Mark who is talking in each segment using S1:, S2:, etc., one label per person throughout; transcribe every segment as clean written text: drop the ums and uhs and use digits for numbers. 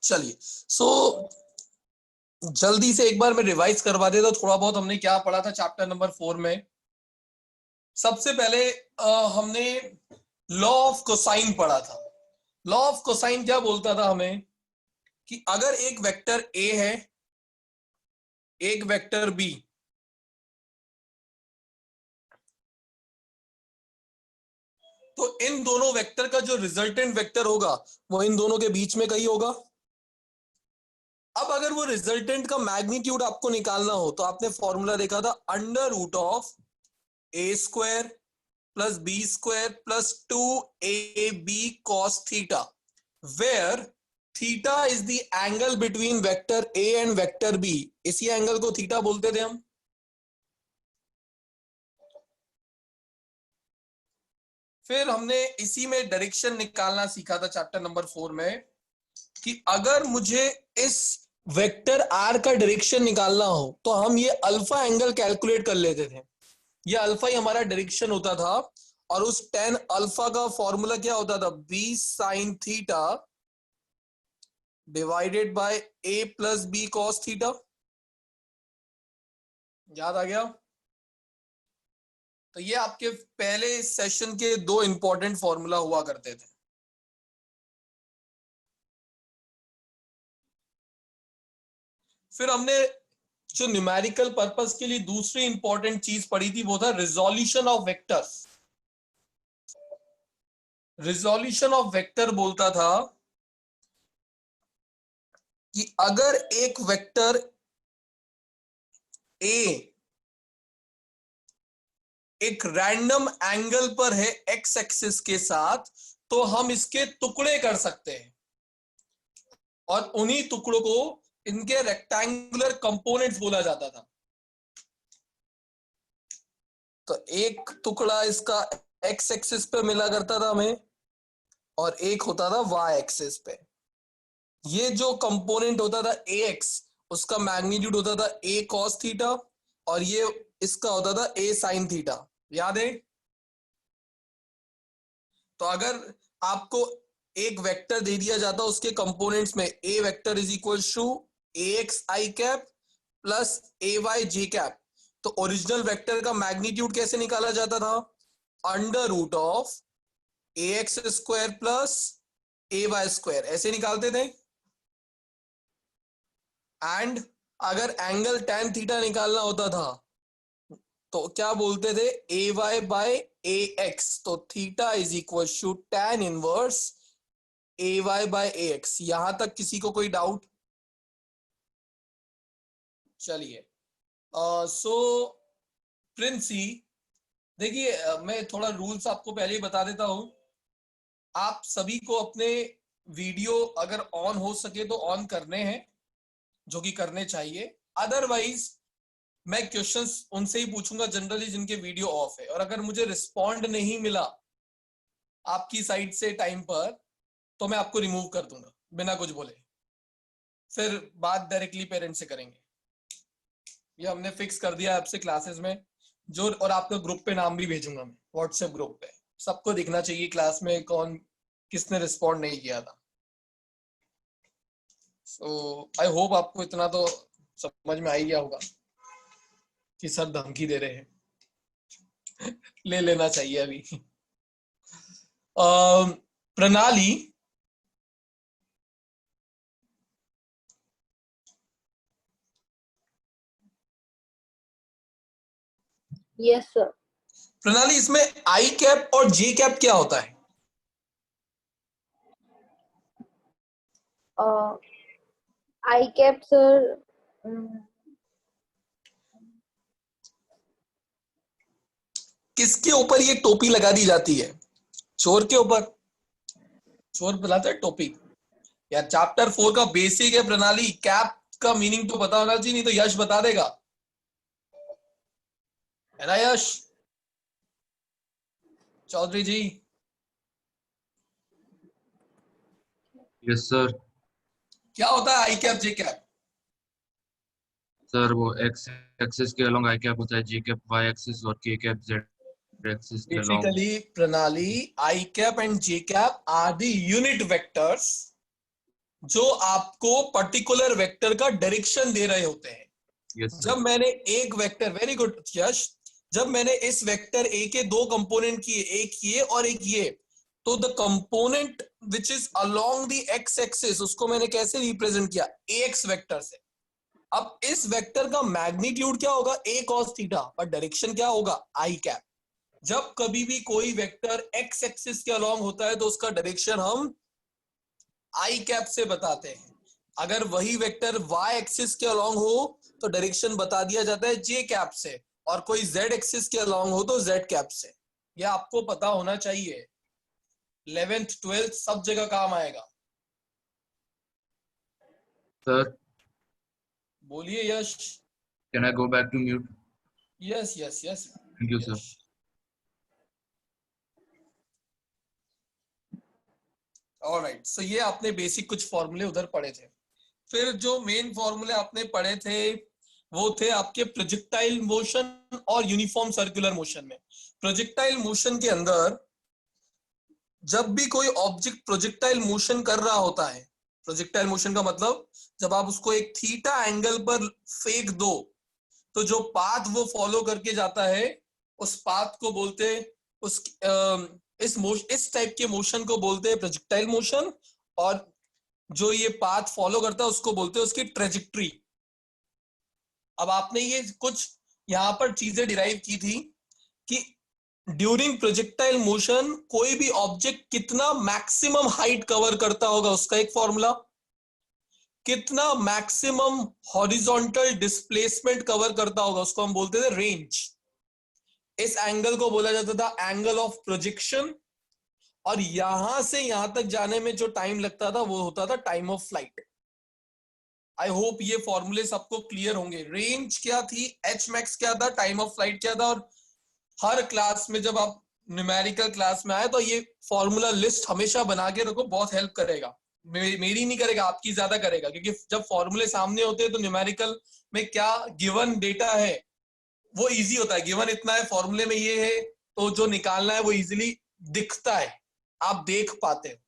S1: चलिए जल्दी से एक बार मैं रिवाइज करवा देता हूं थोड़ा बहुत हमने क्या पढ़ा था चैप्टर नंबर 4 में। सबसे पहले हमने लॉ ऑफ कोसाइन पढ़ा था। लॉ ऑफ कोसाइन क्या बोलता था हमें कि अगर एक वेक्टर ए है, एक वेक्टर बी, तो इन दोनों वेक्टर का जो रिजल्टेंट वेक्टर होगा वो इन दोनों के बीच में कहीं होगा। अब अगर वो रिजल्टेंट का मैग्नीट्यूड आपको निकालना हो तो आपने फॉर्मूला देखा था under root of a square plus B square plus 2ab cos theta, where theta is the angle between vector a and vector b. इसी एंगल को थीटा बोलते थे हम। फिर हमने इसी में डायरेक्शन निकालना सीखा था चैप्टर नंबर 4 में कि अगर मुझे इस वेक्टर आर का डायरेक्शन निकालना हो तो हम ये अल्फा एंगल कैलकुलेट कर लेते थे। ये अल्फा ही हमारा डायरेक्शन होता था और उस tan अल्फा का फॉर्मूला क्या होता था, b sin theta divided by a plus b cos theta. याद आ गया? तो ये आपके पहले सेशन के दो इंपॉर्टेंट फॉर्मूला हुआ करते थे। फिर हमने जो न्यूमेरिकल पर्पस के लिए दूसरी इंपॉर्टेंट चीज पढ़ी थी वो था resolution of vectors. Resolution of vector बोलता था कि अगर एक वेक्टर ए एक रैंडम एंगल पर है एक्स एक्सिस के साथ तो हम इसके टुकड़े कर सकते हैं और उन्हीं टुकड़ों को इनके रेक्टेंगुलर कंपोनेंट्स बोला जाता था। तो एक टुकड़ा इसका एक्स एक्सिस पे मिला करता था हमें और एक होता था वाई एक्सिस पे। ये जो कंपोनेंट होता था ए एक्स उसका मैग्नीट्यूड होता था ए कॉस थीटा और ये इसका होता था ए साइन थीटा। याद है? तो अगर आपको एक वेक्टर दे दिया जाता उसके कंपोनेंट्स में A vector is equal to A X I cap plus A Y J cap, तो ओरिजिनल वेक्टर का मैग्नीट्यूड कैसे निकाला जाता था? Under root of A X square plus A Y square, ऐसे निकालते थे। एंड अगर एंगल tan थीटा निकालना होता था तो क्या बोलते थे? A y by a x, तो theta is equal to tan inverse a y by a x. यहां तक किसी को कोई डाउट? चलिए सो प्रिंसी, देखिए मैं थोड़ा रूल्स आपको पहले ही बता देता हूं। आप सभी को अपने वीडियो अगर ऑन हो सके तो ऑन करने हैं, जो कि करने चाहिए। अदरवाइज मैं क्वेश्चंस उनसे ही पूछूंगा जनरली जिनके वीडियो ऑफ है, और अगर मुझे रिस्पॉन्ड नहीं मिला आपकी साइड से टाइम पर तो मैं आपको रिमूव कर दूंगा बिना कुछ बोले। फिर बात डायरेक्टली पेरेंट्स से करेंगे। ये हमने फिक्स कर दिया आपसे क्लासेस में जो, और आपका ग्रुप पे नाम भी भेजूंगा मैं व्हाट्सएप ग्रुप पे। सबको दिखना चाहिए क्लास में कौन किसने रिस्पॉन्ड नहीं किया था। सो आई होप आपको इतना तो समझ में आ ही गया होगा कि सर धमकी दे रहे हैं। ले लेना चाहिए अभी। प्रणाली,
S2: यस सर।
S1: प्रणाली इसमें आई कैप और जे कैप क्या होता है?
S2: आई कैप सर,
S1: किसके ऊपर ये टोपी लगा दी जाती है? चोर के ऊपर। चोर बुलाता है टोपी। यार चैप्टर 4 का बेसिक है प्रणाली, कैप का मीनिंग तो पता होना चाहिए, नहीं तो यश बता देगा, है ना यश चौधरी जी?
S3: Yes sir.
S1: क्या होता है I cap J cap?
S3: Sir वो एक्स एक्सिस के अलोंग आई कैप होता है, जी कैप वाई एक्सिस और के कैप जेड एक्सिस के अलोंग।
S1: बेसिकली प्रणाली I cap and J cap are the unit vectors जो आपको पर्टिकुलर वेक्टर का डायरेक्शन दे रहे होते हैं।
S3: Yes, sir.
S1: जब मैंने एक वेक्टर, वेरी गुड यश, जब मैंने इस वेक्टर ए के दो कंपोनेंट किए, एक ये और एक ये, तो the component which is along the x axis, उसको मैंने कैसे रिप्रेजेंट किया, एक्स वेक्टर से। अब इस वेक्टर का मैग्नीट्यूड क्या होगा, a cos थीटा, पर डायरेक्शन क्या होगा, आई कैप। जब कभी भी कोई वेक्टर एक्स एक्सिस के अलोंग होता है तो उसका डायरेक्शन हम आई कैप से बताते हैं। अगर वही वेक्टर वाई एक्सिस के अलोंग हो तो डायरेक्शन बता दिया जाता है जे कैप से, और कोई जेड एक्सिस के अलोंग हो तो जेड कैप से। यह आपको पता होना चाहिए, 11th 12th सब जगह काम आएगा।
S3: Sir,
S1: बोलिए Yash.
S3: can I go back to mute?
S1: Yes yes yes
S3: Thank you, sir.
S1: Alright, so ये आपने बेसिक कुछ फॉर्मूले उधर पढ़े थे। फिर जो मेन फॉर्मूले आपने पढ़े थे वो थे आपके प्रोजेक्टाइल मोशन और यूनिफॉर्म सर्कुलर मोशन में। प्रोजेक्टाइल मोशन के अंदर जब भी कोई ऑब्जेक्ट प्रोजेक्टाइल मोशन कर रहा होता है, प्रोजेक्टाइल मोशन का मतलब जब आप उसको एक थीटा एंगल पर फेंक दो तो जो पाथ वो फॉलो करके जाता है उस पाथ को बोलते हैं, उस इस टाइप के मोशन को बोलते हैं प्रोजेक्टाइल मोशन, और जो ये पाथ फॉलो करता है उसको बोलते हैं उसकी ट्रेजेक्ट्री। अब आपने ये कुछ यहां पर चीजें डिराइव की थी कि ड्यूरिंग प्रोजेक्टाइल मोशन कोई भी ऑब्जेक्ट कितना मैक्सिमम हाइट कवर करता होगा उसका एक फॉर्मूला, कितना मैक्सिमम हॉरिजॉन्टल डिस्प्लेसमेंट कवर करता होगा उसको हम बोलते थे रेंज। इस एंगल को बोला जाता था एंगल ऑफ प्रोजेक्शन, और यहां से यहां तक जाने में जो टाइम लगता था वो होता था time of flight. I hope ये फॉर्मूले सबको क्लियर होंगे। रेंज क्या थी, एच मैक्स क्या था, टाइम ऑफ फ्लाइट क्या था, और हर क्लास में जब आप न्यूमेरिकल क्लास में आए तो ये फॉर्मूला लिस्ट हमेशा बना के रखो, बहुत हेल्प करेगा। मेरी नहीं करेगा, आपकी ज्यादा करेगा, क्योंकि जब फॉर्मूले सामने होते हैं तो न्यूमेरिकल में क्या गिवन डेटा है वो इजी होता है। गिवन इतना है, फॉर्मूले में ये है, तो जो निकालना है वो इजीली दिखता है, आप देख पाते हैं।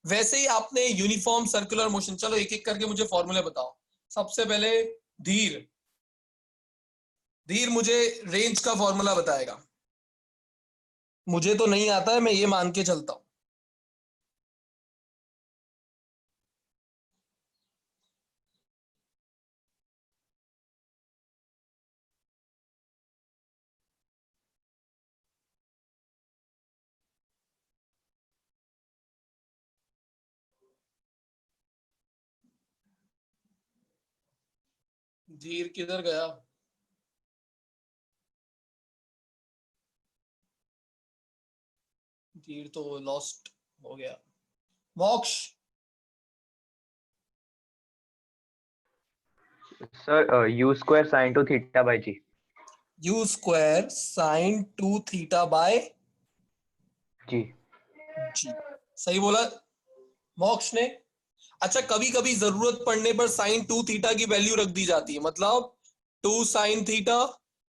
S1: वैसे ही आपने यूनिफॉर्म सर्कुलर मोशन, चलो एक एक करके मुझे फॉर्मूले बताओ। सबसे पहले धीर, धीर मुझे रेंज का फॉर्मूला बताएगा। मुझे तो नहीं आता है, मैं ये मान के चलता हूं। धीर किधर गया, धीर तो लॉस्ट हो गया। Moksh,
S4: sir u square sin 2 theta by g।
S1: U square sine 2 theta by
S4: G
S1: जी, सही बोला मोक्ष ने। अच्छा, कभी कभी जरूरत पड़ने पर साइन 2 थीटा की वैल्यू रख दी जाती है, मतलब 2 साइन थीटा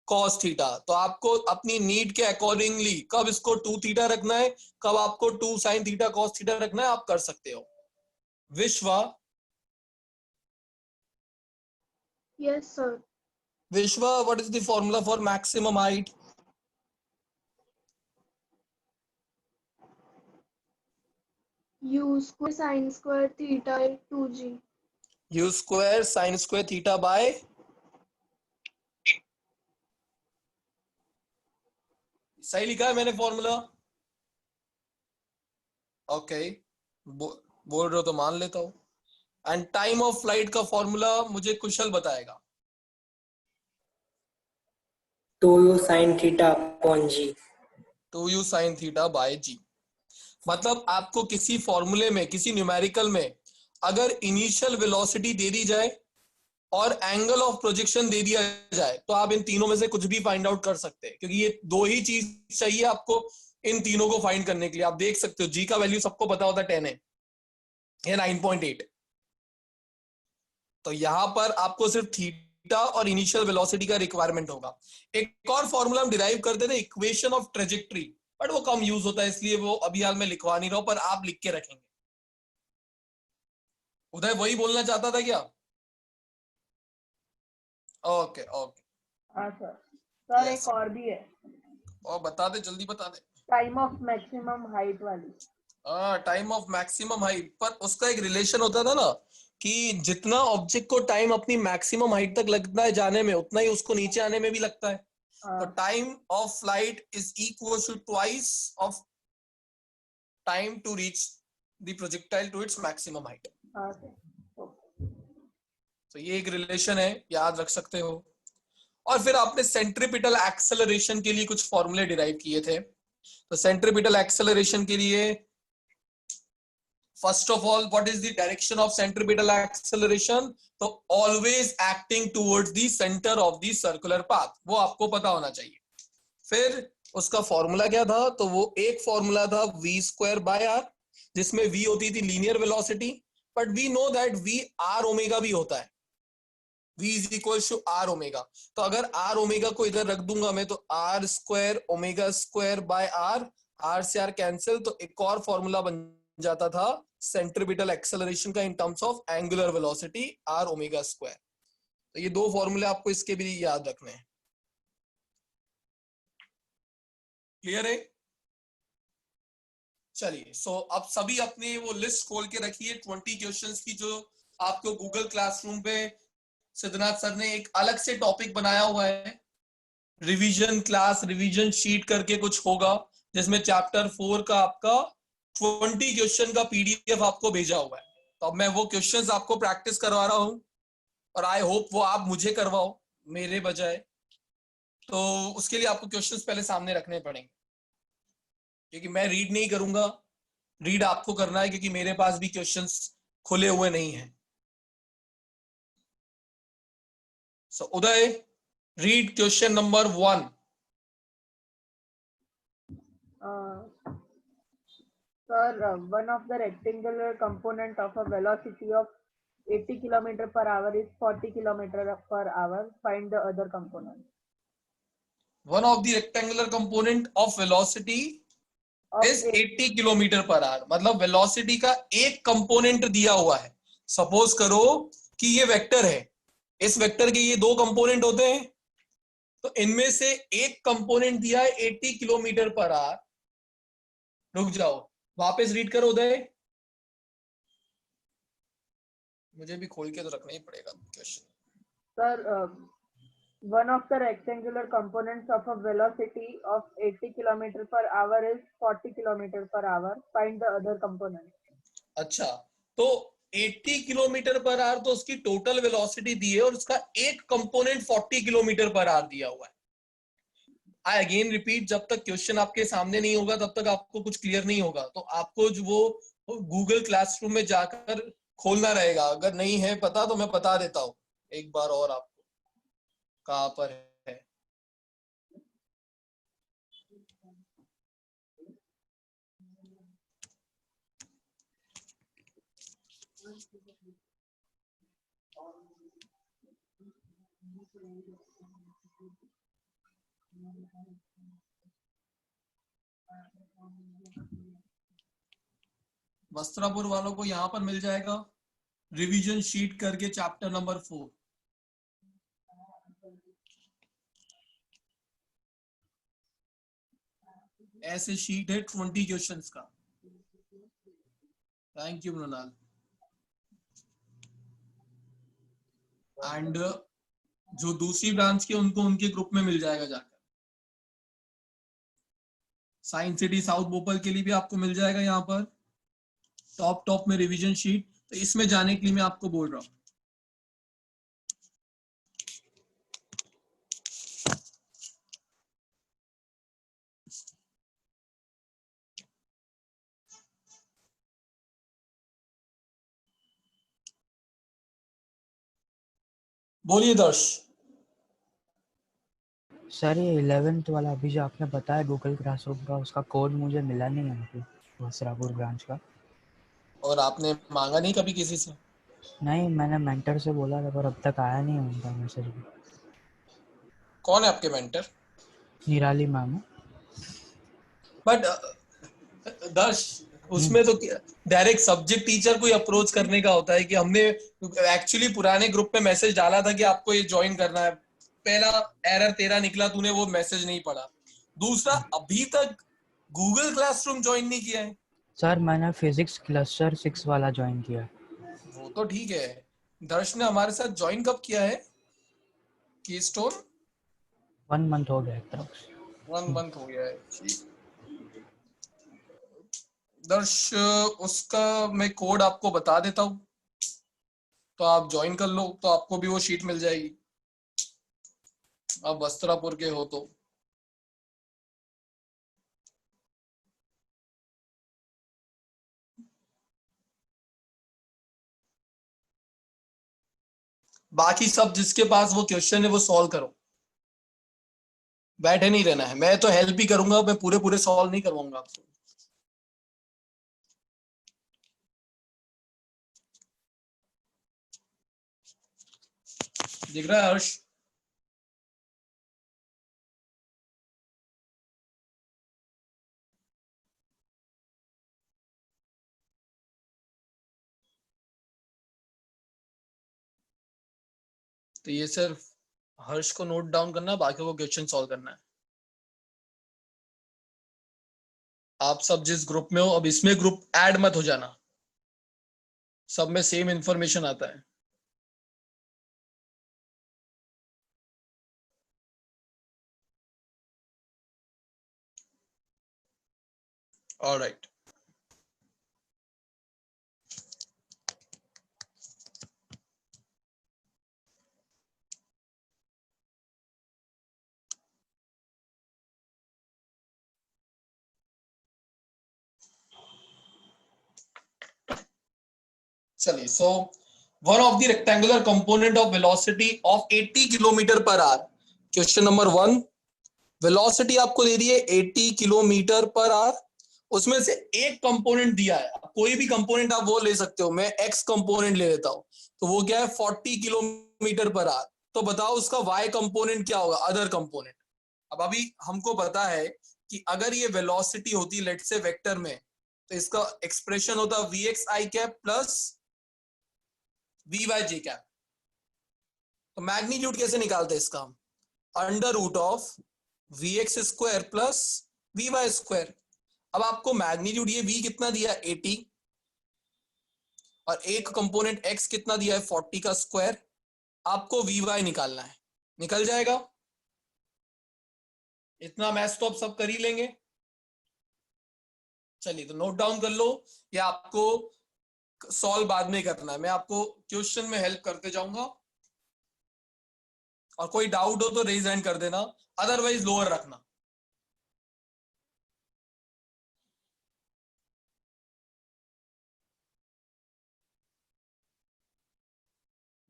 S1: कॉस थीटा, तो आपको अपनी नीड के अकॉर्डिंगली कब इसको 2 थीटा रखना है, कब आपको 2 साइन थीटा कॉस थीटा रखना है, आप कर सकते हो। विश्वा,
S2: Yes, sir.
S1: विश्वा, what is the formula for maximum height?
S2: U square sin square theta 2g.
S1: You square sine square theta by, सही लिखा है मैंने फॉर्मूला? ओके, बोल रहे हो तो मान लेता हूं। एंड टाइम ऑफ फ्लाइट का फॉर्मूला मुझे कुशल बताएगा।
S5: 2u sin theta upon g।
S1: 2u sine theta by G. मतलब आपको किसी फॉर्मूले में, किसी न्यूमेरिकल में अगर इनिशियल वेलोसिटी दे दी जाए और एंगल ऑफ प्रोजेक्शन दे दिया जाए तो आप इन तीनों में से कुछ भी फाइंड आउट कर सकते हैं, क्योंकि ये दो ही चीज चाहिए आपको इन तीनों को फाइंड करने के लिए। आप देख सकते हो जी का वैल्यू सबको पता होता है 10 है या 9.8, तो यहां पर आपको सिर्फ थीटा और इनिशियल वेलोसिटी का रिक्वायरमेंट होगा। एक और फॉर्मूला हम डिराइव करते थे, इक्वेशन ऑफ ट्रेजेक्ट्री, बट वो कम यूज होता है इसलिए वो अभी हाल में लिखवा नहीं रहा हूं, पर आप लिख के रखेंगे। उदय वही बोलना चाहता था क्या? ओके ओके,
S6: हाँ सर। Sir
S1: Yes.
S6: एक और भी है,
S1: और बता दे, जल्दी बता दे।
S6: टाइम ऑफ मैक्सिमम हाइट वाली।
S1: टाइम ऑफ मैक्सिमम हाइट, पर उसका एक रिलेशन होता था ना कि जितना ऑब्जेक्ट को टाइम अपनी मैक्सिमम हाइट तक लगता है जाने में, उतना ही उसको नीचे आने में भी लगता है। तो time of flight is equal to twice of time to reach the projectile to its maximum height.
S6: हाँ सर।
S1: तो ये एक रिलेशन है, याद रख सकते हो। और फिर आपने सेंट्रीपिटल एक्सेलरेशन के लिए कुछ फॉर्मूले डिराइव किए थे। तो सेंट्रीपिटल एक्सेलरेशन के लिए first of all, what is the direction of centripetal acceleration? तो always acting towards the centre of the circular path, वो आपको पता होना चाहिए। फिर उसका फॉर्मूला क्या था? तो वो एक फॉर्मूला था v स्क्वायर बाय r, जिसमें v होती थी linear velocity, but we know that v r omega भी होता है, v is equal to r omega. तो अगर r ओमेगा को इधर रख दूंगा मैं, तो r square omega square by r से r कैंसिल, तो एक और फॉर्मूला बन जाता था सेंट्रीपिटल एक्सेलरेशन का in terms of angular velocity r omega square. तो ये दो फॉर्मूले आपको इसके भी याद रखने हैं। क्लियर है? चलिए, सो अब सभी अपने वो लिस्ट खोल के रखिए 20 क्वेश्चंस की, जो आपको गूगल क्लासरूम पे सिद्धनाथ सर ने एक अलग से टॉपिक बनाया हुआ है। रिवीजन क्लास, रिवीजन शीट करके कुछ होगा, जिसमें चैप्टर 4 का आपका 20 क्वेश्चन का पीडीएफ आपको भेजा हुआ है। तो अब मैं वो क्वेश्चंस आपको प्रैक्टिस करवा रहा हूं, और आई होप वो आप मुझे करवाओ मेरे बजाय। तो उसके लिए आपको क्वेश्चंस पहले सामने रखने पड़ेंगे, क्योंकि मैं रीड नहीं करूंगा, रीड आपको करना है, क्योंकि मेरे पास भी क्वेश्चंस खुले हुए नहीं हैं। So Uday, read question number 1।
S6: Sir, one of the rectangular component of a velocity of 80 km per hour is 40 km per hour. Find the other component.
S1: One of the rectangular component of velocity
S6: Of
S1: is 80 kilometre per our. मतलब velocity का एक component दिया हुआ है। Suppose करो कि ये vector है, इस वेक्टर के ये दो कंपोनेंट होते हैं, तो इनमें से एक कंपोनेंट दिया है 80 किलोमीटर पर आवर। रुक जाओ, वापस रीड करो उदय, मुझे भी खोल के तो रखना ही पड़ेगा question.
S6: Sir, one of the rectangular components of a velocity of 80 km per hour is 40 km per hour. Find the other component.
S1: अच्छा, तो 80 किलोमीटर पर आवर तो उसकी टोटल वेलोसिटी दी है, और उसका एक कंपोनेंट 40 किलोमीटर पर आवर दिया हुआ है। आई अगेन रिपीट, जब तक क्वेश्चन आपके सामने नहीं होगा तब तक आपको कुछ क्लियर नहीं होगा। तो आपको जो वो गूगल क्लासरूम में जाकर खोलना रहेगा। अगर नहीं है पता तो मैं बता देता हूँ एक बार और आपको कहाँ पर है। वस्त्रापुर वालों को यहाँ पर मिल जाएगा रिवीजन शीट करके चैप्टर नंबर 4। ऐसे शीट है 20 क्वेश्चंस का। Thank you Mrinal. एंड जो दूसरी ब्रांच के उनको उनके ग्रुप में मिल जाएगा जाकर। साइंस सिटी साउथ भोपाल के लिए भी आपको मिल जाएगा यहाँ पर टॉप में रिवीजन शीट। तो इसमें जाने के लिए मैं आपको बोल रहा हूँ। बोलिए दर्श।
S7: सर ये 11th वाला अभी जो आपने बताया गूगल क्लासरूम का, उसका कोड मुझे मिला नहीं है अभी वस्त्रापुर ब्रांच का।
S1: और आपने मांगा नहीं कभी किसी से?
S7: नहीं, मैंने मेंटर से बोला था पर अब तक आया नहीं है उनका मैसेज भी।
S1: कौन है आपके मेंटर?
S7: निराली मैम।
S1: बट दर्श, उसमें तो डायरेक्ट सब्जेक्ट टीचर को ही अप्रोच करने का होता है कि हमने एक्चुअली पुराने ग्रुप में मैसेज डाला था कि आपको ये ज्वाइन करना है, पहला एरर तेरा निकला, तूने वो मैसेज नहीं पढ़ा। दूसरा, अभी तक गूगल क्लासरूम ज्वाइन नहीं किया है।
S7: सर मैंने फिजिक्स क्लस्टर 6 वाला ज्वाइन किया।
S1: वो तो ठीक है, दर्श ने हमारे साथ ज्वाइन कब किया है कीस्टोन?
S7: 1 मंथ हो गया अप्रॉक्स।
S1: 1 मंथ हो गया है। दर्श, उसका मैं कोड आपको बता देता हूँ, तो आप ज्वाइन कर लो, तो आपको भी वो शीट मिल जाएगी। आप वस्त्रापुर के हो तो। बाकी सब जिसके पास वो क्वेश्चन है वो सॉल्व करो, बैठे नहीं रहना है। मैं तो हेल्प ही करूंगा, मैं पूरे पूरे सॉल्व नहीं करवाऊंगा आपको। दिख रहा है हर्ष? तो ये सिर्फ हर्ष को नोट डाउन करना है, बाकी को क्वेश्चन सॉल्व करना है। आप सब जिस ग्रुप में हो, अब इसमें ग्रुप ऐड मत हो जाना, सब में सेम इंफॉर्मेशन आता है। ऑलराइट, चलिए। So one of the rectangular component of velocity of 80 kilometre per our. Question number 1, velocity आपको दे दी है 80 किलोमीटर पर आवर, उसमें से एक कंपोनेंट दिया है, कोई भी कंपोनेंट आप वो ले सकते हो। मैं एक्स कंपोनेंट ले लेता हूं, तो वो क्या है 40 किलोमीटर पर आवर। तो बताओ उसका वाई कंपोनेंट क्या होगा, अदर कंपोनेंट। अब अभी हमको पता है कि अगर ये वेलोसिटी होती लेट से वेक्टर में, तो इसका एक्सप्रेशन होता vxi cap plus vy j cap. तो मैग्नीट्यूड कैसे निकालते हैं इसका हम? Under root of vx square plus vy square. अब आपको मैग्नीट्यूड ये v कितना दिया 80, और एक कंपोनेंट x कितना दिया है 40 का स्क्वायर। आपको vy निकालना है, निकल जाएगा। इतना मैथ्स तो आप सब कर ही लेंगे। चलिए, तो नोट डाउन कर लो, ये आपको सॉल्व बाद में करना है, मैं आपको क्वेश्चन में हेल्प करते जाऊंगा। और कोई डाउट हो तो रेज हैंड कर देना, अदरवाइज लोअर रखना।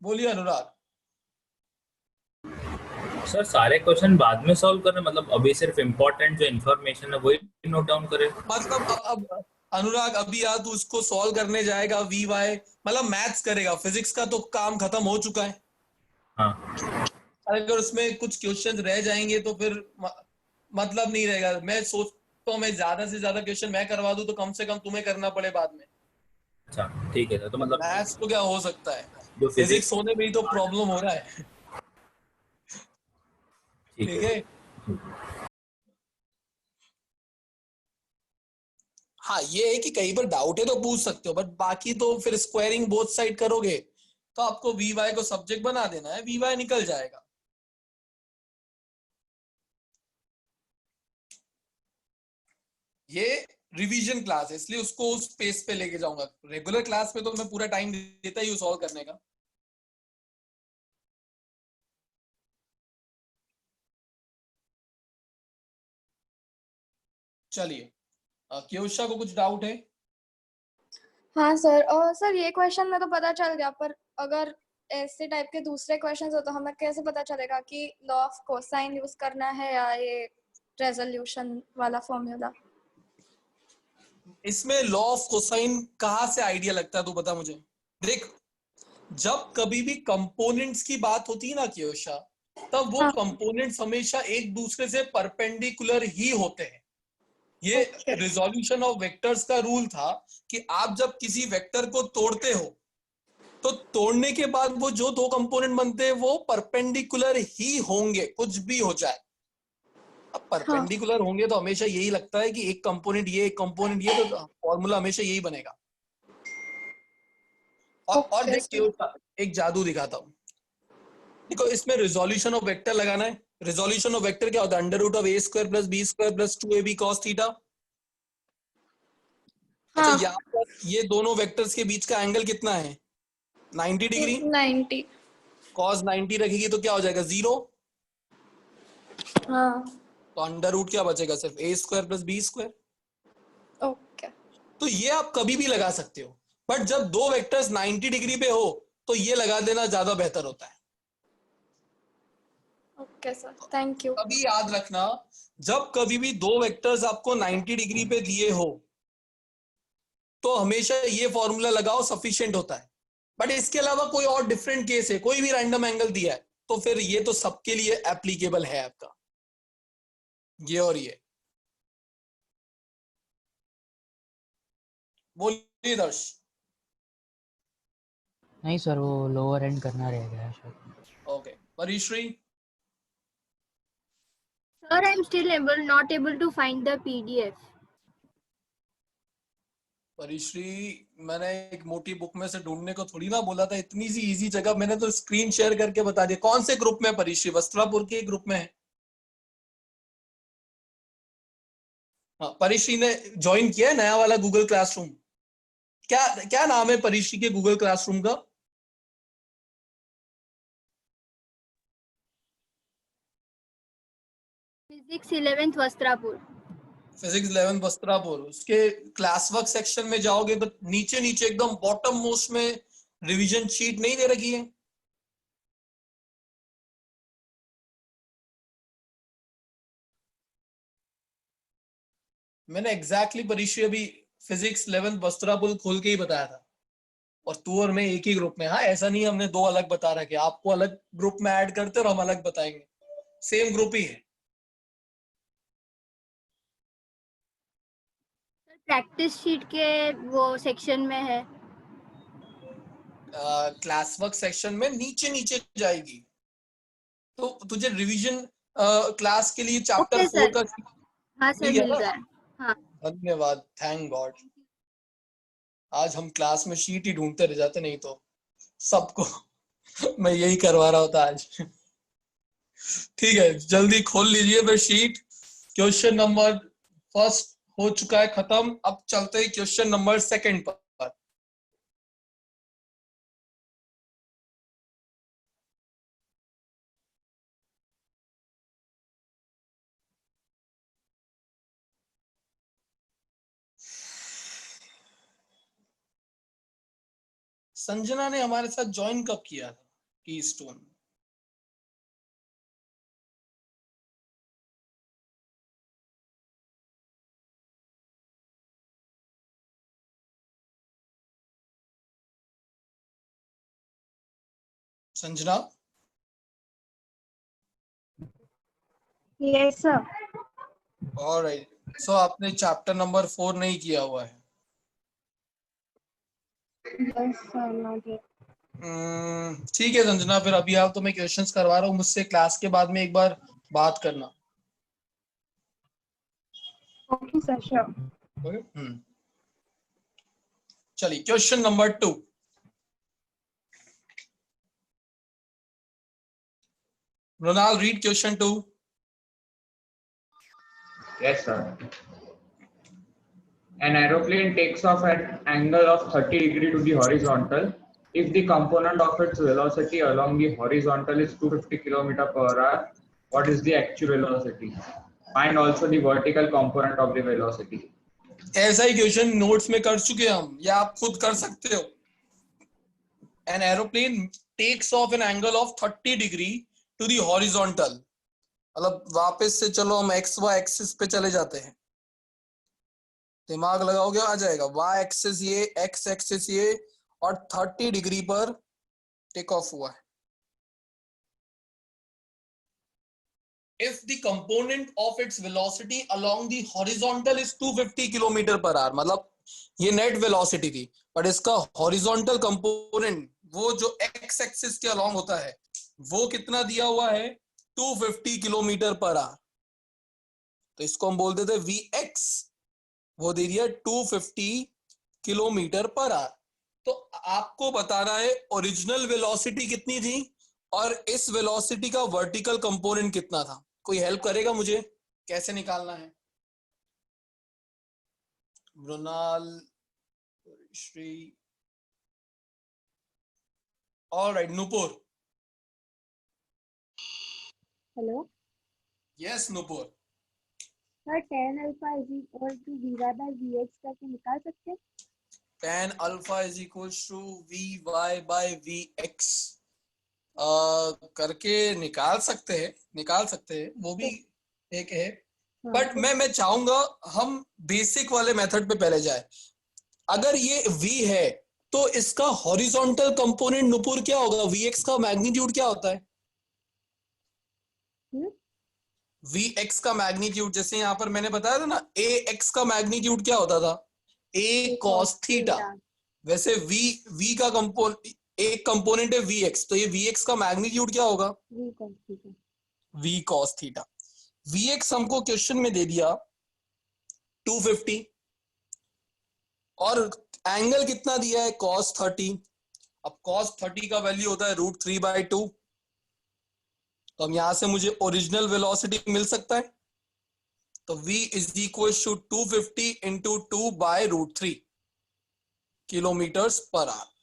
S1: बोलिए अनुराग।
S8: सर सारे क्वेश्चन बाद में सॉल्व करना, मतलब अभी सिर्फ इम्पोर्टेंट जो इन्फॉर्मेशन है वही नोट डाउन करें?
S1: मतलब अब अनुराग अभी यार तू उसको सॉल्व करने जाएगा, वी वाई मतलब मैथ्स करेगा, फिजिक्स का तो काम खत्म हो चुका है।
S8: हाँ,
S1: अगर उसमें कुछ क्वेश्चन रह जाएंगे तो फिर मतलब नहीं रहेगा। मैं सोचता हूँ मैं ज्यादा से ज्यादा क्वेश्चन मैं करवा दूं, तो कम से कम तुम्हें करना पड़े बाद में।
S8: अच्छा ठीक है सर, तो मतलब
S1: मैथ्स तो क्या हो सकता है,
S8: जो
S1: फिजिक्स होने में ही तो प्रॉब्लम हो रहा है। ठीक है। हाँ, ये है कि कई बार डाउट है तो पूछ सकते हो, बट बाकी तो फिर स्क्वायरिंग बोथ साइड करोगे तो आपको वी वाई को सब्जेक्ट बना देना है, वी वाई निकल जाएगा। ये रिवीजन क्लास है इसलिए उसको उस पेस पे लेके जाऊंगा। रेगुलर क्लास में तो मैं पूरा टाइम देता ही हूँ सॉल्व करने का। चलिए, क्योशा को कुछ डाउट है?
S2: हाँ सर, और सर ये क्वेश्चन में तो पता चल गया, पर अगर ऐसे टाइप के दूसरे क्वेश्चंस हो तो हमें कैसे पता चलेगा कि लॉ ऑफ कोसाइन यूज करना है या ये रेजोल्यूशन वाला फॉर्मूला?
S1: इसमें लॉ ऑफ कोसाइन कहाँ से आइडिया लगता है तू बता मुझे। देख, जब कभी भी कंपोनेंट्स की बात होती है ना क्योशा, तब वो
S2: हाँ।
S1: कंपोनेंट्स हमेशा एक दूसरे से परपेंडिकुलर ही होते हैं। ये
S2: Okay.
S1: रिजोल्यूशन ऑफ वेक्टर्स का रूल था कि आप जब किसी वेक्टर को तोड़ते हो तो तोड़ने के बाद वो जो दो कंपोनेंट बनते हैं वो परपेंडिकुलर ही होंगे, कुछ भी हो जाए। अब परपेंडिकुलर होंगे तो हमेशा यही लगता है कि एक कंपोनेंट ये, एक कंपोनेंट ये, तो फॉर्मूला हमेशा यही बनेगा। और
S2: Okay,
S1: देखिए एक जादू दिखाता हूँ। देखो इसमें रिजोल्यूशन ऑफ वेक्टर लगाना है। रिजोल्यूशन ऑफ वेक्टर क्या होता है? Under root of a square plus B square plus 2ab cos theta. अच्छा,
S2: हाँ,
S1: यहाँ पर ये दोनों वेक्टर्स के बीच का एंगल कितना है? 90 डिग्री।
S2: 90।
S1: cos 90 रखेगी तो क्या हो जाएगा? 0।
S2: हाँ,
S1: तो अंडर रूट क्या बचेगा? सिर्फ A square plus B square.
S2: Okay.
S1: तो ये आप कभी भी लगा सकते हो, बट जब दो वेक्टर्स 90 डिग्री पे हो तो ये लगा देना ज्यादा बेहतर होता है।
S2: Okay sir, thank you.
S1: कभी याद रखना, जब कभी भी दो वेक्टर्स आपको 90 डिग्री पे दिए हो तो हमेशा ये फॉर्मूला लगाओ, सफिशिएंट होता है। बट इसके अलावा कोई और डिफरेंट केस है, कोई भी रैंडम एंगल दिया है, तो फिर ये तो सबके लिए एप्लीकेबल है आपका, ये और ये। बोलिए दर्श।
S7: नहीं सर, वो लोअर एंड करना रह गया शायद।
S1: Okay, Parishri.
S9: Sir, I'm still not able to find the PDF.
S1: Parishri, मैंने एक मोटी बुक में से ढूंढने को थोड़ी ना बोला था, इतनी सी इजी जगह मैंने तो स्क्रीन शेयर करके बता दिया। कौन से ग्रुप में परिश्री? वस्त्रापुर के ग्रुप में है? हाँ, परिश्री ने ज्वाइन किया है नया वाला गूगल क्लासरूम। क्या क्या नाम है परिश्री के गूगल क्लासरूम का?
S9: Physics 11th Vastrapur.
S1: Physics 11 Vastrapur. उसके क्लास वर्क सेक्शन में जाओगे तो नीचे नीचे एकदम बॉटम मोस्ट में रिवीजन शीट नहीं दे रखी है? मैंने एग्जैक्टली परिश्री अभी फिजिक्स 11 वस्त्रापुर खोल के ही बताया था, और तू और मैं एक ही ग्रुप में। हाँ, ऐसा नहीं हमने दो अलग बता रखे, आपको अलग ग्रुप में ऐड करते और हम अलग बताएंगे, सेम ग्रुप ही है।
S9: प्रैक्टिस शीट के वो सेक्शन में है।
S1: क्लास वर्क सेक्शन में नीचे नीचे जाएगी, तो तुझे रिवीजन क्लास के लिए चैप्टर
S9: ओके
S1: 4
S9: सर,
S1: का
S9: हाँ
S1: मिल
S9: सर
S1: गया
S9: मिल
S1: ना?
S9: गया। हाँ
S1: धन्यवाद, थैंक गॉड। आज हम क्लास में शीट ही ढूंढते रह जाते, नहीं तो सबको मैं यही करवा रहा होता आज। ठीक है, जल्दी खोल लीजिए फिर शीट। क्वेश्चन नंबर फर्स्ट हो चुका है खत्म, अब चलते हैं क्वेश्चन नंबर सेकंड पर। संजना ने हमारे साथ ज्वाइन कब किया था Keystone? Sanjana?
S9: Yes sir.
S1: Alright, so आपने चैप्टर नंबर 4 नहीं किया हुआ है।
S9: Yes sir, not yet.
S1: ठीक है संजना, फिर अभी आप तो मैं क्वेश्चंस करवा रहा हूँ मुझसे, क्लास के बाद में एक बार बात करना।
S9: Okay sir, sure.
S1: चलिए question number 2। Ronald, read question 2.
S10: Yes, sir. An aeroplane takes off at an angle of 30 degree to the horizontal. If the component of its velocity along the horizontal is 250 km per hour, what is the actual velocity? Find also the vertical component of the velocity.
S1: ऐसा ही question notes में कर चुके हम, या आप खुद कर सकते हो। An aeroplane takes off an angle of 30 degree to the horizontal. मतलब वापस से चलो हम एक्स वाई एक्सिस पे चले जाते हैं, दिमाग लगाओगे आ जाएगा। वाई एक्सिस ये, एक्स एक्सिस ये, और 30 डिग्री पर टेक ऑफ हुआ है। if the component of its velocity along the horizontal is 250 kilometre per our, मतलब ये नेट वेलोसिटी थी, बट इसका हॉरिजॉन्टल कंपोनेंट वो जो एक्स एक्सिस के अलोंग होता है वो कितना दिया हुआ है 250 किलोमीटर पर आवर, तो इसको हम बोल देते हैं Vx, वो दे दिया 250 किलोमीटर पर आवर। तो आपको बताना है ओरिजिनल वेलोसिटी कितनी थी और इस वेलोसिटी का वर्टिकल कंपोनेंट कितना था। कोई हेल्प करेगा मुझे कैसे निकालना है? Mrinal, Shri, alright, Nupur.
S11: Hello
S1: yes Nupur.
S11: Sir tan alpha is equal to vy by vx करके निकाल सकते हैं?
S1: tan alpha is equal to vy by vx करके निकाल सकते हैं, वो भी एक है, बट मैं चाहूंगा हम बेसिक वाले मेथड पे पहले जाए। अगर ये v है तो इसका हॉरिजॉन्टल कंपोनेंट नुपुर क्या होगा? vx का मैग्नीट्यूड क्या होता है? vx का मैग्नीट्यूड, जैसे यहाँ पर मैंने बताया था ना, ax का मैग्नीट्यूड क्या होता था? a cos theta. वैसे v का एक कंपोनेंट है vx, तो ये vx का मैग्नीट्यूड क्या होगा? v cos theta. vx हमको क्वेश्चन में दे दिया 250 और एंगल कितना दिया है? cos 30। अब cos 30 का वैल्यू होता है √3/2, तो हम यहां से मुझे ओरिजिनल वेलोसिटी मिल सकता है, तो v is equal to 250 into 2/√3 kilometres per hour.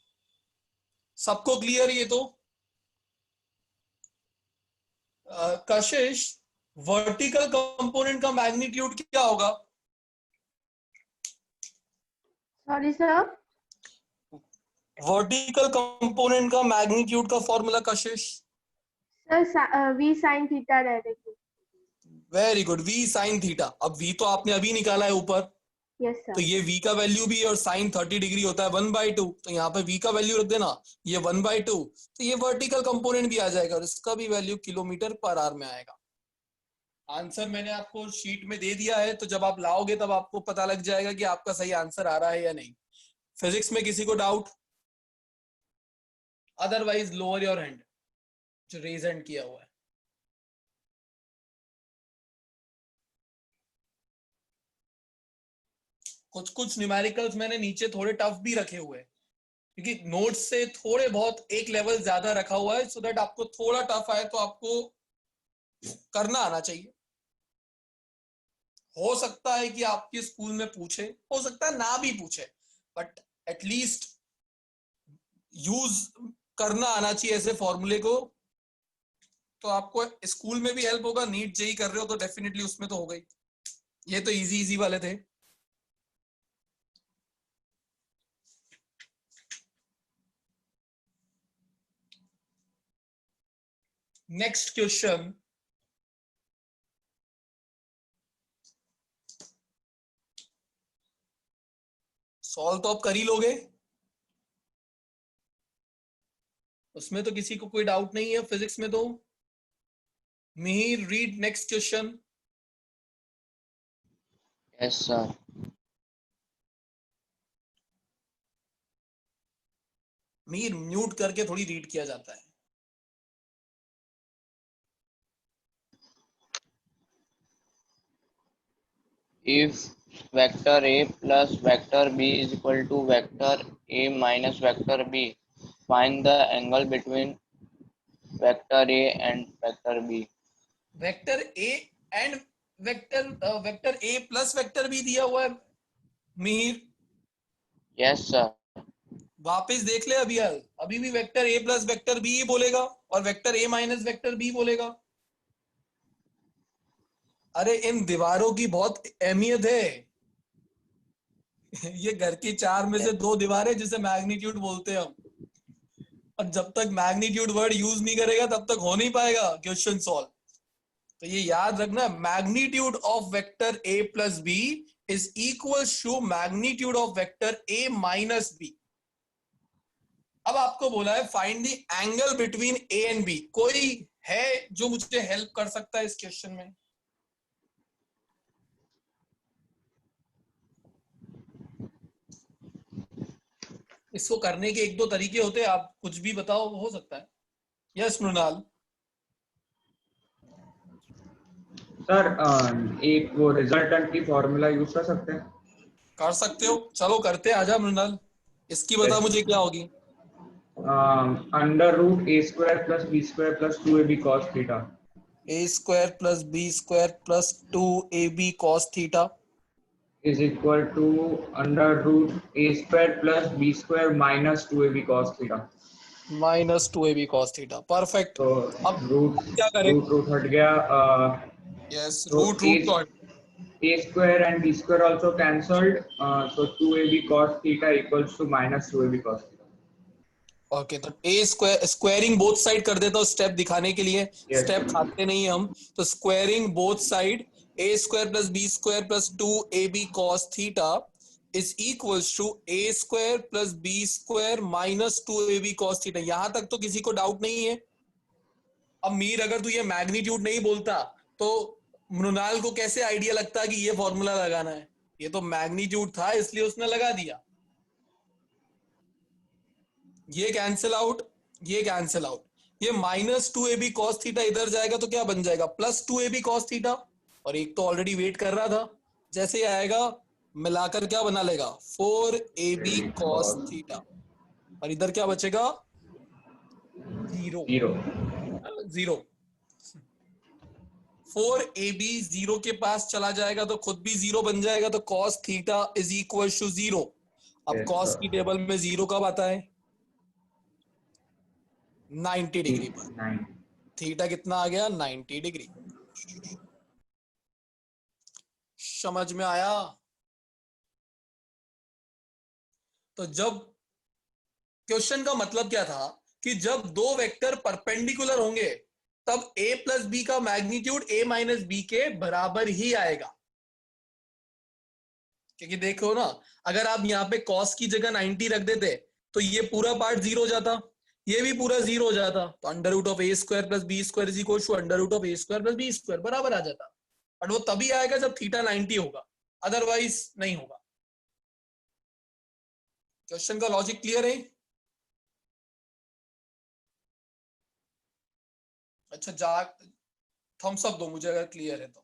S1: सबको क्लियर? ये तो कशिश, वर्टिकल कंपोनेंट का मैग्नीट्यूड क्या होगा?
S11: सॉरी सर,
S1: वर्टिकल कंपोनेंट का मैग्नीट्यूड का formula Kashish?
S11: Sir v sin theta directly.
S1: Very good, v sin theta. अब v तो आपने अभी निकाला है ऊपर,
S11: यस सर।
S1: तो ये v का वैल्यू भी है और sin 30 डिग्री होता है 1/2, तो यहाँ पे v का वैल्यू रख देना, ये 1/2, तो ये वर्टिकल कंपोनेंट भी आ जाएगा और इसका भी वैल्यू किलोमीटर पर आवर में आएगा। आंसर मैंने आपको शीट में दे दिया है, तो जब आप लाओगे तब आपको पता लग जाएगा कि आपका सही आंसर आ रहा है या नहीं। फिजिक्स में किसी को doubt? Otherwise lower your hand, जो रेज हैंड किया हुआ है। कुछ न्यूमेरिकल्स मैंने नीचे थोड़े टफ भी रखे हुए हैं, क्योंकि नोट्स से थोड़े बहुत एक लेवल ज्यादा रखा हुआ है, सो दैट आपको थोड़ा टफ आए तो आपको करना आना चाहिए। हो सकता है कि आपके स्कूल में पूछे, हो सकता है ना भी पूछे, बट एटलीस्ट यूज करना आना चाहिए ऐसे फॉर्मूले को, तो आपको स्कूल में भी हेल्प होगा। नीट जेई कर रहे हो तो डेफिनेटली उसमें तो होगा ही। ये तो इजी वाले थे। नेक्स्ट क्वेश्चन, सॉल्व तो आप कर ही लोगे, उसमें तो किसी को कोई डाउट नहीं है फिजिक्स में। तो Mihir, read next question.
S12: Yes sir.
S1: Mihir mute करके थोड़ी रीड किया जाता है।
S12: If vector A plus vector B is equal to vector A minus vector B, find the angle between vector A and vector B.
S1: Vector A and vector A plus vector B दिया हुआ है Mihir.
S12: Yes sir.
S1: वापस देख ले, अभी भी vector A plus vector B ही बोलेगा और vector A minus vector B बोलेगा। अरे इन दीवारों की बहुत अहमियत है। ये घर की 4 में से 2 दीवारें जिसे मैग्नीट्यूड बोलते हैं हम, और जब तक मैग्नीट्यूड वर्ड यूज नहीं करेगा तब तक हो नहीं पाएगा क्वेश्चन सॉल्व। तो ये याद रखना, magnitude of vector A plus B is equal to magnitude of vector A minus B। अब आपको बोला है find the angle between A and B। कोई है जो मुझे हेल्प कर सकता है इस क्वेश्चन में? इसको करने के एक दो तरीके होते हैं, आप कुछ भी बताओ, हो सकता है। यस मृणाल।
S10: सर एक वो रिजल्टेंट की फॉर्मूला यूज कर सकते हैं?
S1: कर सकते हो, चलो करते हैं, आजा मृणाल। इसकी बता मुझे क्या होगी?
S10: Under root a square plus B square plus 2ab cos theta
S1: a square plus B square plus 2ab cos theta
S10: is equal to under root a square plus b square minus 2ab cos theta.
S1: Minus 2ab cos theta. Perfect.
S10: तो
S1: अब
S10: root
S1: क्या करें?
S10: Root हट गया।
S1: Yes,
S10: तो
S1: root तो
S10: a square and b square also cancelled. So 2ab cos theta equals to minus 2ab cos theta.
S1: Okay, तो ए square, squaring both side कर देता हूँ स्टेप दिखाने के लिए।
S10: Yes.
S1: स्टेप खाते नहीं हम, तो squaring both side a square plus B square plus 2ab cos theta is equals to a square plus B square minus 2ab cos theta. यहां तक तो किसी को डाउट नहीं है? अब मीर, अगर तू ये मैग्नीट्यूड नहीं बोलता तो मृणाल को कैसे आइडिया लगता कि ये फॉर्मूला लगाना है? ये तो मैग्नीट्यूड था इसलिए उसने लगा दिया। ये कैंसिल आउट, ये कैंसिल आउट, ये माइनस 2ab cos थीटा इधर जाएगा तो क्या बन जाएगा? Plus 2ab cos theta. और एक तो ऑलरेडी वेट कर रहा था, जैसे ही आएगा मिलाकर क्या बना लेगा? 4ab cos theta. और इधर क्या बचेगा? जीरो। जीरो। 4ab जीरो के पास चला जाएगा तो खुद भी जीरो बन जाएगा, तो cos theta is equal to zero. अब cos की टेबल में जीरो कब आता है? 90 डिग्री पर। थीटा कितना आ गया? 90 डिग्री। समझ में आया? तो जब क्वेश्चन का मतलब क्या था कि जब दो वेक्टर परपेंडिकुलर होंगे तब a प्लस बी का मैग्नीट्यूड a माइनस बी के बराबर ही आएगा। क्योंकि देखो ना, अगर आप यहाँ पे cos की जगह 90 रख देते तो ये पूरा पार्ट जीरो हो जाता, ये भी पूरा जीरो हो जाता, तो under root of a square plus B square is equal to under root of a square plus B square बराबर आ जाता। बट वो तभी आएगा जब थीटा 90 होगा, अदरवाइज नहीं होगा। क्वेश्चन का लॉजिक क्लियर है? अच्छा, जा थम्स अप दो मुझे अगर क्लियर है तो।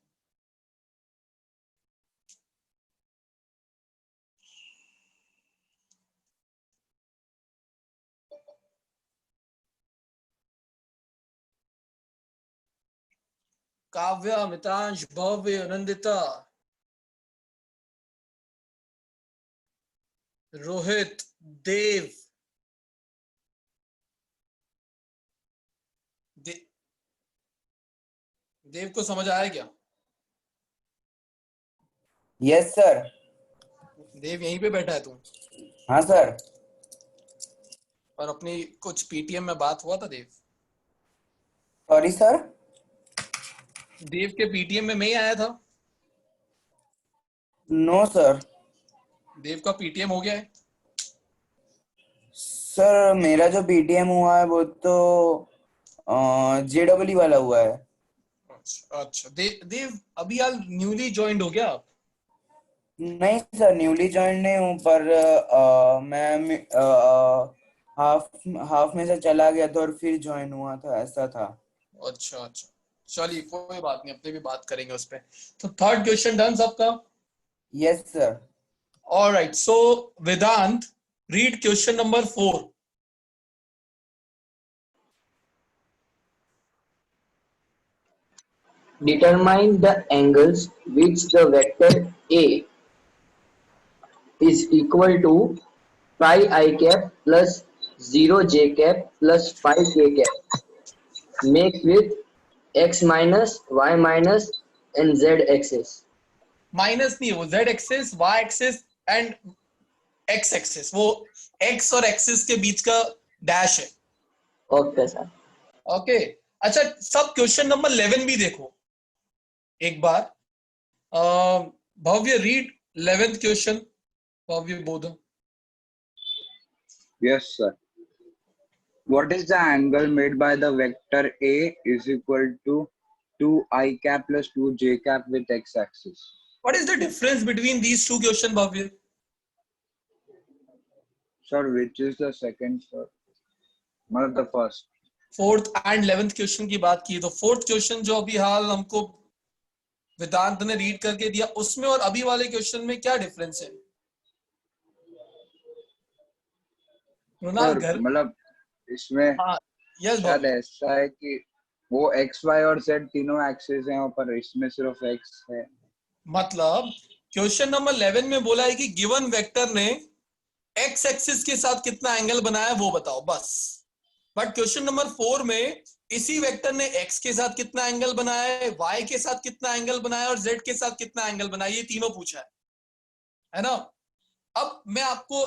S1: काव्य, मितांश, भव्य, नंदिता, रोहित, देव, देव को समझ आया क्या?
S13: Yes sir.
S1: देव यहीं पे बैठा है तू?
S13: हाँ सर।
S1: और अपनी कुछ पीटीएम में बात हुआ था देव?
S13: Sorry sir.
S1: देव के पीटीएम में मैं ही आया था?
S13: No sir.
S1: देव का पीटीएम हो गया है?
S13: सर मेरा जो पीटीएम हुआ है वो तो जेडब्ल्यू वाला हुआ है।
S1: अच्छा, देव अभी यार न्यूली ज्वाइंड हो गया आप?
S13: नहीं सर, न्यूली ज्वाइन नहीं हूँ, पर मैं हाफ में से चला गया था और फिर ज्वाइन हुआ था, ऐसा था।
S1: अच्छा अच्छा, चलिए कोई बात नहीं, अपने भी बात करेंगे उस पे। तो थर्ड क्वेश्चन डन सबका?
S13: Yes sir.
S1: Alright, so Vedant, read question number 4।
S14: Determine the angles which the vector A is equal to phi I cap plus 0 j cap plus phi k cap. Make with x minus, y minus and z axis.
S1: Minus नहीं, वो z axis, y axis and x axis, वो x और axis के बीच का dash है।
S14: Okay sir.
S1: Okay, अच्छा सब question number 11 भी देखो एक बार। भव्य, रीड 11th क्वेश्चन। भव्य बोध।
S15: Yes, sir.
S13: What is the angle made by the vector A is equal to 2i cap plus 2j cap with x-axis?
S1: What is the difference between these two question, Bhavya?
S13: Sir, which is the second, sir? मतलब the first.
S1: Fourth and 11th question की बात की तो fourth question जो अभी हाल हमको वेदांत ने read करके दिया उसमें और अभी वाले क्वेश्चन में क्या डिफरेंस है?
S13: सर मतलब इसमें शायद ऐसा है कि वो x, y और z तीनों एक्सिस हैं पर इसमें सिर्फ x है।
S1: मतलब क्वेश्चन नंबर 11 में बोला है कि गिवन वेक्टर ने x एक्सिस के साथ कितना एंगल बनाया वो बताओ बस। बट क्वेश्चन नंबर 4 में इसी वेक्टर ने x के साथ कितना एंगल बनाया है, y के साथ कितना एंगल बनाया है और z के साथ कितना एंगल बनाया, ये तीनों पूछा है ना। अब मैं आपको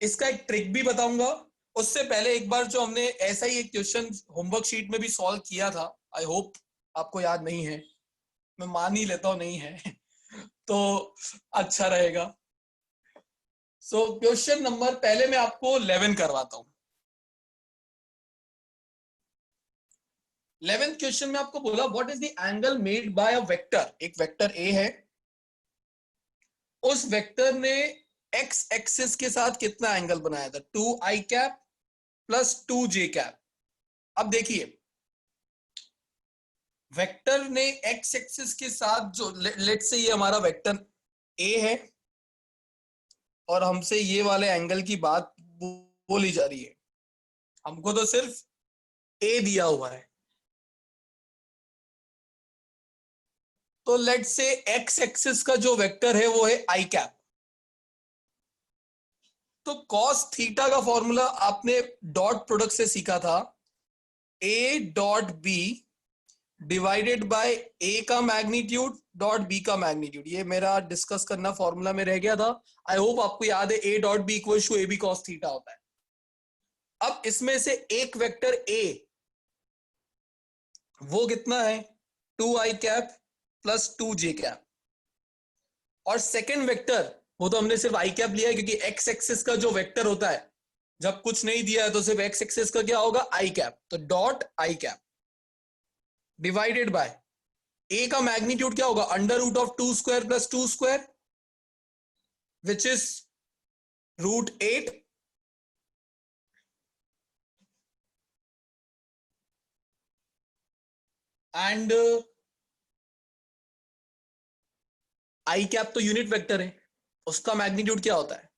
S1: इसका एक ट्रिक भी बताऊंगा, उससे पहले एक बार जो हमने ऐसा ही एक क्वेश्चन होमवर्क शीट में भी सॉल्व किया था, आई होप आपको याद नहीं है, मैं मान ही लेता हूं नहीं है तो अच्छा रहेगा। सो क्वेश्चन नंबर पहले मैं आपको 11 करवाता हूं। 11th क्वेश्चन में आपको बोला what is the angle made by a vector, एक वेक्टर ए है, उस वेक्टर ने एक्स एक्सिस के साथ कितना एंगल बनाया था, 2i cap plus 2j cap. अब देखिए वेक्टर ने एक्स एक्सिस के साथ जो लेट से ये हमारा वेक्टर ए है और हमसे ये वाले एंगल की बात बोली जा रही है, हमको तो सिर्फ ए दिया हुआ है, तो लेट से एक्स एक्सिस का जो वेक्टर है वो है आई कैप। तो कॉस थीटा का फॉर्मूला आपने डॉट प्रोडक्ट से सीखा था, A dot B divided by A का मैग्नीट्यूड डॉट बी का मैग्नीट्यूड। ये मेरा डिस्कस करना फॉर्मूला में रह गया था, आई होप आपको याद है। A dot b equal to a b cos theta होता है। अब इसमें से एक वेक्टर ए वो कितना है, 2i cap plus 2j cap, और सेकेंड वेक्टर वो तो हमने सिर्फ आई कैप लिया है क्योंकि एक्स एक्सिस का जो वेक्टर होता है जब कुछ नहीं दिया है तो सिर्फ एक्स एक्सिस का क्या होगा, आई कैप, तो dot I cap divided by A का मैग्नीट्यूड क्या होगा, under root of 2 square plus 2 square which is √8, and I cap तो यूनिट वेक्टर है, उसका मैग्नीट्यूड क्या होता है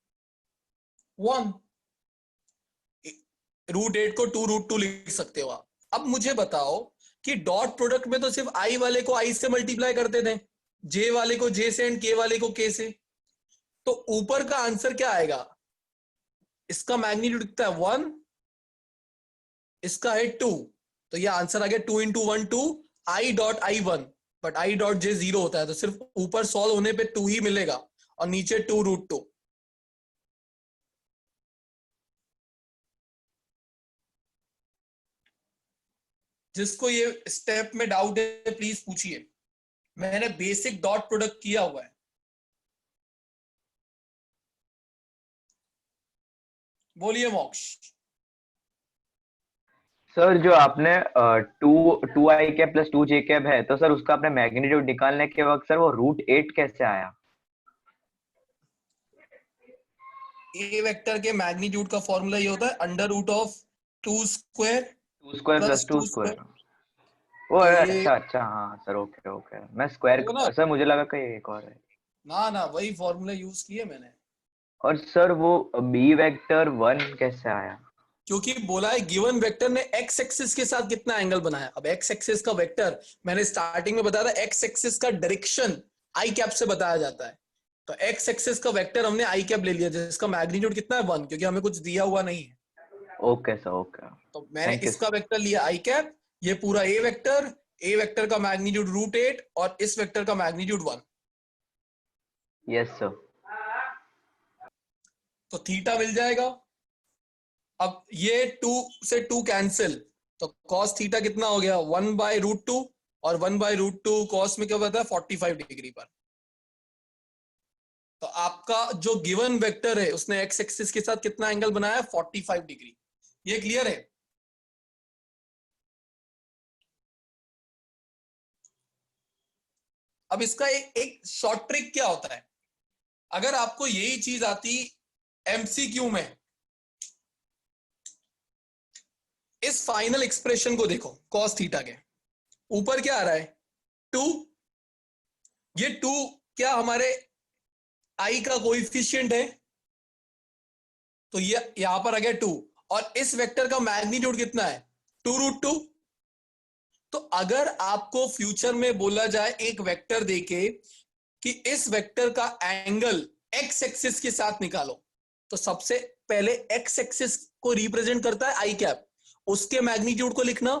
S1: 1, √8 को 2√2 लिख सकते हो आप। अब मुझे बताओ कि डॉट प्रोडक्ट में तो सिर्फ आई वाले को आई से मल्टीप्लाई करते थे, जे वाले को जे से एंड के वाले को के से, तो ऊपर का आंसर क्या आएगा, इसका मैग्नीट्यूड कितना है 1, इसका है 2, तो ये आंसर आ गया 2 × 1 2 I dot I 1, but I dot J 0 होता है तो सिर्फ ऊपर सॉल्व होने पे 2 ही मिलेगा और नीचे 2√2। जिसको ये स्टेप में डाउट है प्लीज पूछिए, मैंने बेसिक डॉट प्रोडक्ट किया हुआ है। बोलिए मोक्ष।
S4: सर जो आपने 2i cap plus 2j cap है, तो सर उसका आपने मैग्नीट्यूड निकालने के वक्त सर वो √8 कैसे आया?
S1: ए वेक्टर के मैग्नीट्यूड का फॉर्मूला ये होता है under root of 2 square
S4: plus 2 square. ओ अच्छा हाँ सर, ओके मैं स्क्वायर, सर मुझे लगा कहीं एक और है।
S1: ना वही फॉर्मूला यूज किए मैंने।
S4: और सर वो बी वेक्टर 1 कैसे आया?
S1: क्योंकि बोला है गिवन वेक्टर ने एक्स एक्सिस के साथ कितना एंगल बनाया। अब एक्स एक्सिस का वेक्टर मैंने स्टार्टिंग में बताया था, एक्स एक्सिस का डायरेक्शन आई कैप से बताया जाता है, तो एक्स एक्सिस का वेक्टर हमने आई कैप ले लिया जिसका मैग्नीट्यूड कितना है 1, क्योंकि हमें कुछ दिया हुआ नहीं है।
S4: Okay sir, okay.
S1: तो मैंने इसका वेक्टर लिया आई कैप, ये पूरा ए वेक्टर का मैग्नीट्यूड √8 और इस वेक्टर का मैग्नीट्यूड 1।
S4: Yes sir.
S1: तो थीटा मिल जाएगा। अब ये 2 से 2 कैंसिल, तो कॉस थीटा कितना हो गया 1/√2, और 1/√2 कॉस में क्या होता है 45 डिग्री पर। तो आपका जो गिवन वेक्टर है उसने एक्स एक्सिस के साथ कितना एंगल बनाया 45 डिग्री। ये क्लियर है? अब इसका एक शॉर्ट ट्रिक क्या होता है, अगर आपको यही चीज आती एमसीक्यू में, इस फाइनल एक्सप्रेशन को देखो कॉस थीटा के ऊपर क्या आ रहा है 2, ये 2 क्या हमारे आई का कोएफिशिएंट है, तो ये यहां पर आ गया 2, और इस वेक्टर का मैग्नीट्यूड कितना है 2√2। तो अगर आपको फ्यूचर में बोला जाए एक वेक्टर देके कि इस वेक्टर का एंगल एक्स एक्सिस के साथ निकालो, तो सबसे पहले एक्स एक्सिस को रिप्रेजेंट करता है आई कैप, उसके मैग्नीट्यूड को लिखना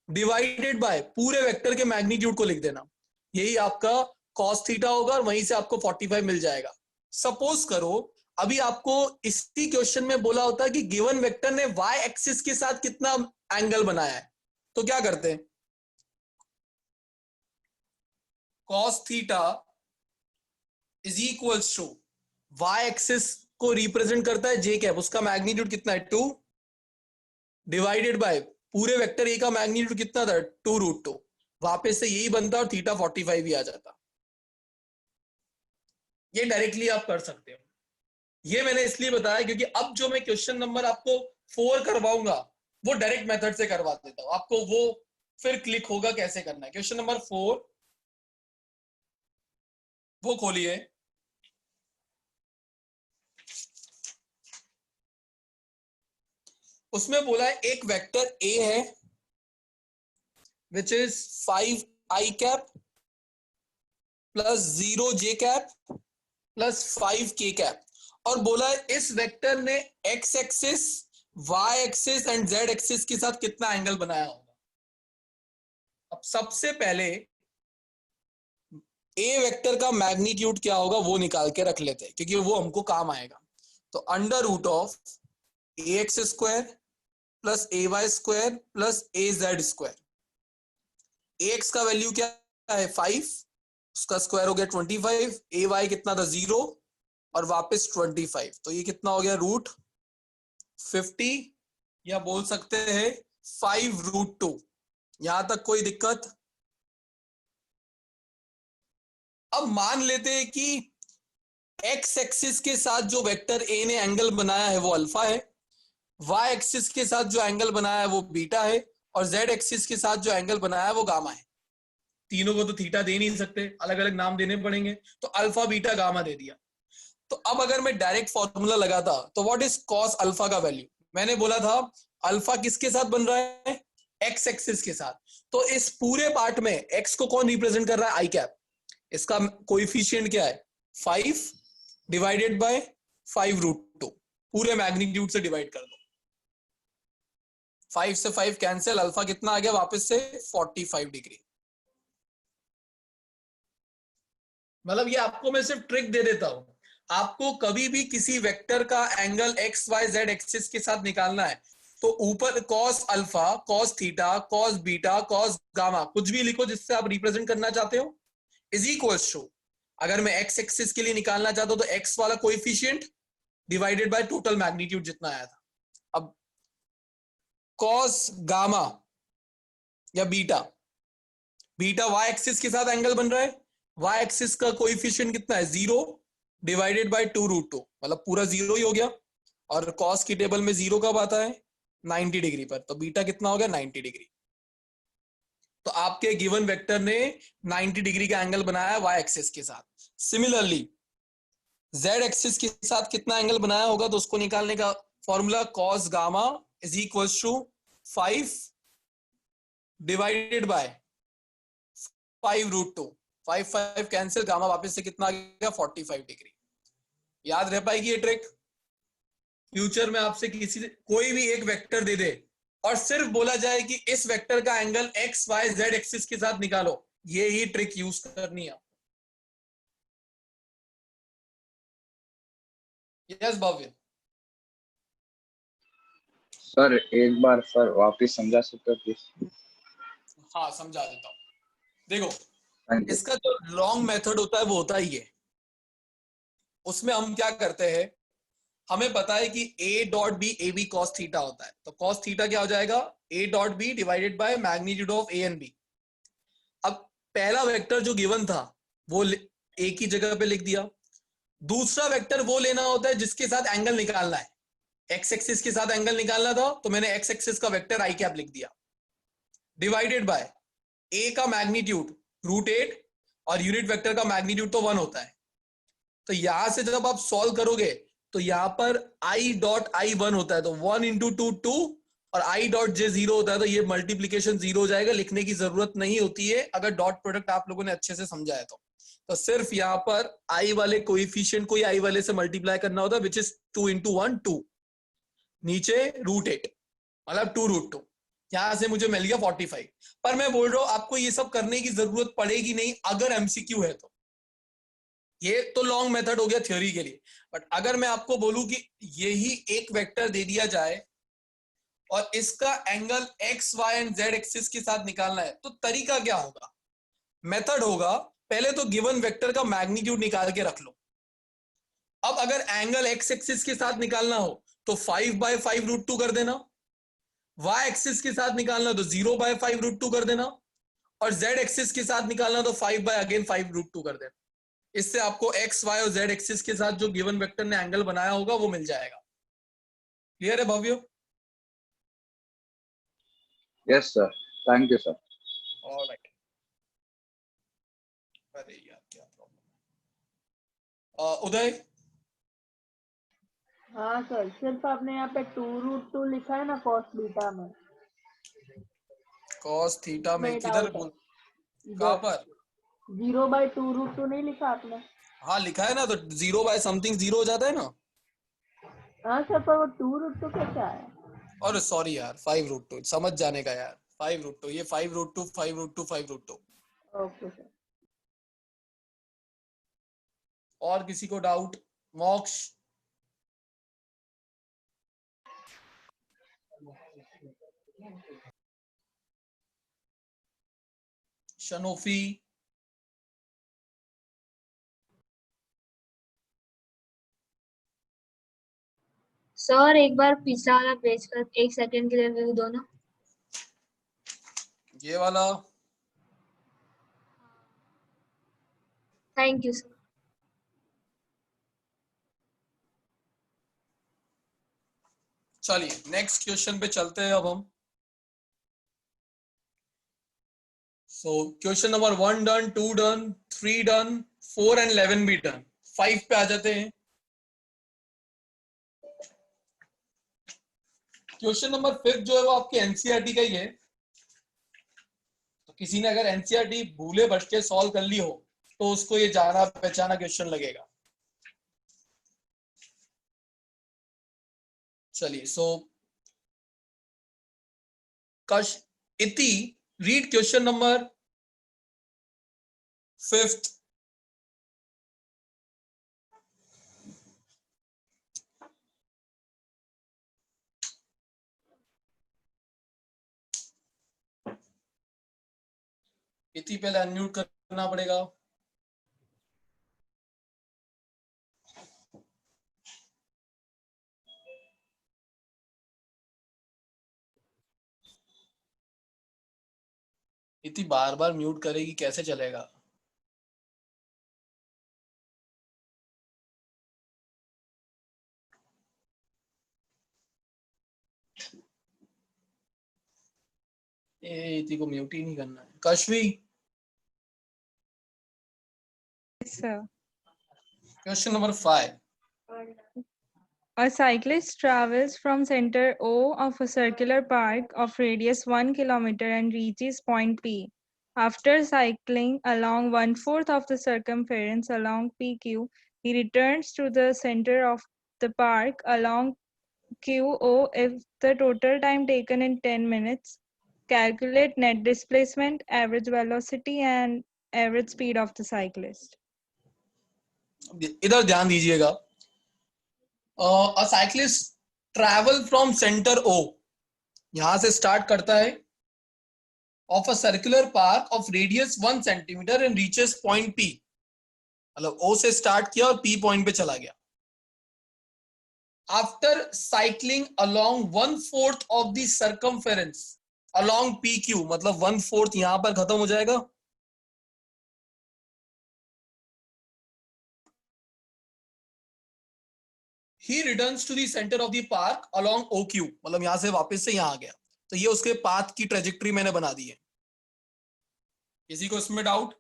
S1: डिवाइडेड बाय पूरे वेक्टर के मैग्नीट्यूड को लिख देना, यही आपका कॉस थीटा होगा और वहीं से आपको 45 मिल जाएगा। सपोज करो अभी आपको इसी क्वेश्चन में बोला होता है कि गिवन वेक्टर ने वाई एक्सिस के साथ कितना एंगल बनाया है, तो क्या करते हैं, cos theta is equals to y axis को रिप्रेजेंट करता है जे कैप, उसका मैग्नीट्यूड कितना है 2 डिवाइडेड बाय पूरे वेक्टर ए का मैग्नीट्यूड कितना था 2√2, वापस से यही बनता और थीटा 45 ही आ जाता। ये डायरेक्टली आप कर सकते हो। ये मैंने इसलिए बताया क्योंकि अब जो मैं क्वेश्चन नंबर आपको 4 करवाऊंगा वो डायरेक्ट मेथड से करवा देता हूं, आपको वो फिर क्लिक होगा कैसे करना है। क्वेश्चन नंबर 4 वो खोलिए, उसमें बोला है एक वेक्टर ए है which is 5i cap plus 0j cap plus 5k cap, और बोला है इस वेक्टर ने x axis, y axis and z axis के साथ कितना एंगल बनाया होगा। अब सबसे पहले a वेक्टर का मैग्नीट्यूड क्या होगा वो निकाल के रख लेते हैं क्योंकि वो हमको काम आएगा। तो under root of ax square plus ay square plus az square, ax का वैल्यू क्या है 5, उसका स्क्वायर हो गया 25, ay कितना था 0 और वापस 25, तो ये कितना हो गया √50, या बोल सकते हैं 5√2। यहां तक कोई दिक्कत? अब मान लेते हैं कि x एक्सिस के साथ जो वेक्टर a ने एंगल बनाया है वो अल्फा है, y एक्सिस के साथ जो एंगल बनाया है वो बीटा है, और z एक्सिस के साथ जो एंगल बनाया है वो गामा है। तीनों को तो थीटा दे नहीं सकते, अलग अलग नाम देने पड़ेंगे, तो अल्फा बीटा गामा दे दिया। तो अब अगर मैं डायरेक्ट फॉर्मूला लगाता तो व्हाट इज कॉस अल्फा का वैल्यू, मैंने बोला था अल्फा किसके साथ बन रहा है एक्स एक्सिस के साथ, तो इस पूरे पार्ट में एक्स को कौन रिप्रेजेंट कर रहा है आई कैप, इसका कोएफिशिएंट क्या है 5 डिवाइडेड बाय 5√2, पूरे मैग्नीट्यूड से डिवाइड कर दो, 5 से 5 कैंसिल, अल्फा कितना आ गया वापस से 45 डिग्री। मतलब ये आपको मैं सिर्फ ट्रिक दे देता हूं, आपको कभी भी किसी वेक्टर का angle x y z axis के साथ निकालना है तो ऊपर cos alpha, cos theta, cos beta, cos gamma कुछ भी लिखो जिससे आप रिप्रेजेंट करना चाहते हो, इज इक्वल्स टू, अगर मैं एक्स एक्सिस के लिए निकालना चाहता हूं तो एक्स वाला coefficient divided by total magnitude जितना आया था। अब कॉस गामा या बीटा, बीटा वाई एक्सिस के साथ एंगल बन रहा है, वाई एक्सिस का कोएफिशिएंट कितना है 0 डिवाइडेड बाय 2√2, मतलब पूरा 0 ही हो गया, और कॉस की टेबल में 0 कब आता है 90 डिग्री पर, तो बीटा कितना हो गया 90 डिग्री। तो आपके गिवन वेक्टर ने 90 डिग्री का एंगल बनाया है वाई एक्सिस के साथ। सिमिलरली जेड एक्सिस के साथ कितना एंगल बनाया होगा तो उसको निकालने का formula cos gamma is equals to 5 divided by 5√2, 5 cancel, gamma वापस से कितना आ गया 45 डिग्री। याद रह पाएगी ये ट्रिक? फ्यूचर में आपसे किसी कोई भी एक वेक्टर दे दे और सिर्फ बोला जाए कि इस वेक्टर का angle x y z axis के साथ निकालो, ये ही ट्रिक यूज करनी है। यस भव्य।
S13: सर एक बार सर वापस समझा सकते हो प्लीज?
S1: हाँ समझा देता हूँ। देखो इसका जो लॉन्ग मेथड होता है वो होता ही है, उसमें हम क्या करते हैं, हमें पता है कि a dot b a b cos theta होता है, तो कॉस थीटा क्या हो जाएगा a dot B divided by magnitude of a and b। अब पहला वेक्टर जो गिवन था वो एक ही जगह पे लिख दिया। दूसरा वेक्टर वो लेना होता है जिसके साथ एंगल निकालना है। एक्स एक्सिस के साथ एंगल निकालना था तो मैंने एक्स एक्सिस का वेक्टर आई कैप लिख दिया, डिवाइडेड बाय ए का मैग्नीट्यूड √8 और यूनिट वेक्टर का मैग्नीट्यूड तो 1 होता है। तो यहां से जब आप सॉल्व करोगे तो यहां पर i डॉट i 1 होता है, तो 1 इंटू 2 2 और i डॉट j 0 होता है, तो ये मल्टीप्लीकेशन 0 हो जाएगा। लिखने की जरूरत नहीं होती है अगर डॉट प्रोडक्ट आप लोगों ने अच्छे से समझा है तो सिर्फ यहाँ पर i वाले कोएफिशिएंट को ही i वाले से मल्टीप्लाई करना होता है, विच इज 2 इंटू 1 2, नीचे √8 मतलब 2√2। यहां से मुझे मिल गया 45। पर मैं बोल रहा हूं आपको ये सब करने की जरूरत पड़ेगी नहीं अगर एमसीक्यू है तो। ये तो लॉन्ग मेथड हो गया थ्योरी के लिए, बट अगर मैं आपको बोलूं कि यही एक वेक्टर दे दिया जाए और इसका angle x y and z axis के साथ निकालना है तो तरीका क्या होगा? मेथड होगा पहले तो गिवन वेक्टर का मैग्नीट्यूड निकाल के रख लो। अब अगर एंगल एक्स एक्सिस के साथ निकालना हो तो 5/5√2 कर देना, वाई एक्सिस के साथ निकालना तो 0/5√2 कर देना, और जेड एक्सिस के साथ निकालना तो 5/5√2 कर देना। इससे आपको एक्स वाई और जेड एक्सिस के साथ जो गिवन वेक्टर ने एंगल बनाया होगा वो मिल जाएगा। क्लियर है Bhavya?
S13: Yes sir, thank you sir.
S1: Alright. अरे यार क्या प्रॉब्लम है। उदय?
S6: हाँ सर, सिर्फ आपने यहाँ पे 2√2 लिखा है ना कॉस बीटा में।
S1: कॉस थीटा में
S6: में
S1: किधर?
S6: डाउट है
S1: कहाँ पर?
S6: 0/2√2 नहीं लिखा आपने?
S1: हाँ लिखा है ना, तो 0/something 0 हो जाता है ना।
S6: हाँ सर, पर वो 2√2 कैसे आया?
S1: और सॉरी यार 5√2 समझ जाने का यार, 5√2 ये 5√2 5√2 5√2।
S6: Okay sir.
S1: और किसी को डाउट? मोक्ष? शनोफी?
S9: सर एक बार पिछला वाला पेज का 1 सेकंड के लिए व्यू दो ना।
S1: ये वाला?
S9: Thank you sir.
S1: चलिए नेक्स्ट क्वेश्चन पे चलते हैं अब हम। So question number 1 done, 2 done, 3 done, 4 and 11 भी डन। 5 पे आ जाते हैं। क्वेश्चन नंबर 5 जो है वो आपके एनसीईआरटी का ही है, तो किसी ने अगर एनसीईआरटी भूले भटके के सॉल्व कर ली हो तो उसको ये जाना पहचाना क्वेश्चन लगेगा। चलिए सो कश इति रीड क्वेश्चन नंबर 5th। इति पहले अनम्यूट करना पड़ेगा। इति बार बार म्यूट करेगी कैसे चलेगा? इति को म्यूट ही नहीं करना है। Kashvi?
S15: Sir.
S1: Question number 5.
S15: A cyclist travels from center O of a circular park of radius 1 kilometer and reaches point P. After cycling along 1/4 of the circumference along PQ, he returns to the center of the park along QO if the total time taken in 10 minutes. Calculate net displacement, average velocity and average speed of the cyclist.
S1: इधर ध्यान दीजिएगा। A cyclist travel from centre O, यहां से start करता है, of a circular park of radius 1 centimetre and reaches point P. मतलब O से start किया और पी पॉइंट पे चला गया। After cycling along 1/4 of the circumference along P Q, मतलब 1/4 यहां पर खत्म हो जाएगा he returns to the center of the park along OQ, मतलब यहां से वापस से यहां आ गया, तो ये उसके पाथ की ट्रेजेक्टरी मैंने बना दी है। किसी को इसमें डाउट?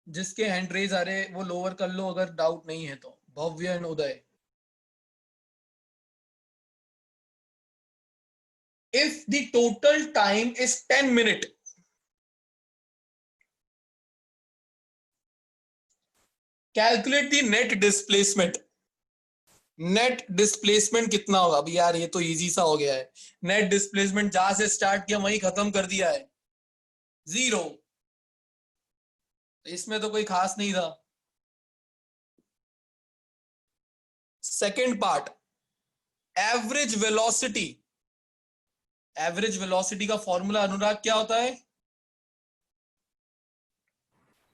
S1: जिसके हैंड रेज आ रहे वो लोअर कर लो अगर डाउट नहीं है तो। Bhavya and Uday. If the total time is 10 minutes, calculate the net displacement. Net displacement कितना होगा? अभी यार ये तो इजी सा हो गया है। नेट डिस्प्लेसमेंट जहां से स्टार्ट किया वहीं खत्म कर दिया है, 0। इसमें तो कोई खास नहीं था। Second part, average velocity. Average velocity का फॉर्मूला अनुराग क्या होता है?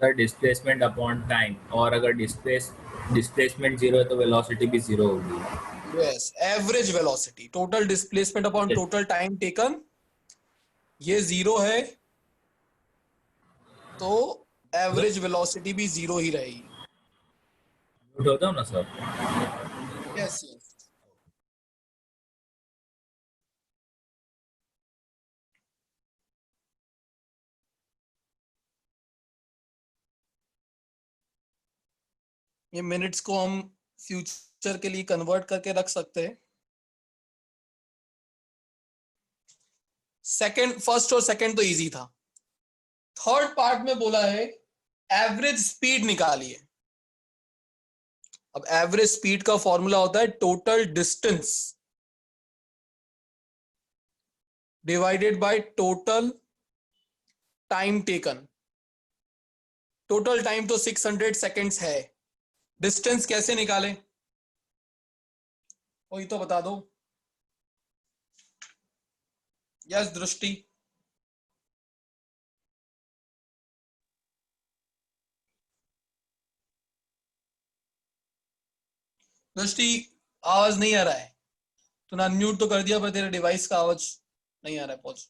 S8: सर डिस्प्लेसमेंट अपॉन टाइम, और अगर डिस्प्लेसमेंट 0 है तो वेलोसिटी भी 0 होगी।
S1: Yes, average velocity, total displacement upon total time taken, ये 0 है तो एवरेज वेलोसिटी भी 0 ही रहेगी।
S8: नोट होता है ना सर?
S1: Yes yes. ये मिनट्स को हम फ्यूचर के लिए कन्वर्ट करके रख सकते हैं। सेकंड, फर्स्ट और सेकंड तो इजी था। थर्ड पार्ट में बोला है एवरेज स्पीड निकालिए। अब एवरेज स्पीड का फॉर्मूला होता है total distance divided by total time taken. Total time तो 600 सेकेंड्स है, डिस्टेंस कैसे निकालें वही तो बता दो। यस दृष्टि। दृष्टि आवाज नहीं आ रहा है, तूने अनम्यूट तो कर दिया पर तेरे डिवाइस का आवाज नहीं आ रहा है। पहुंच।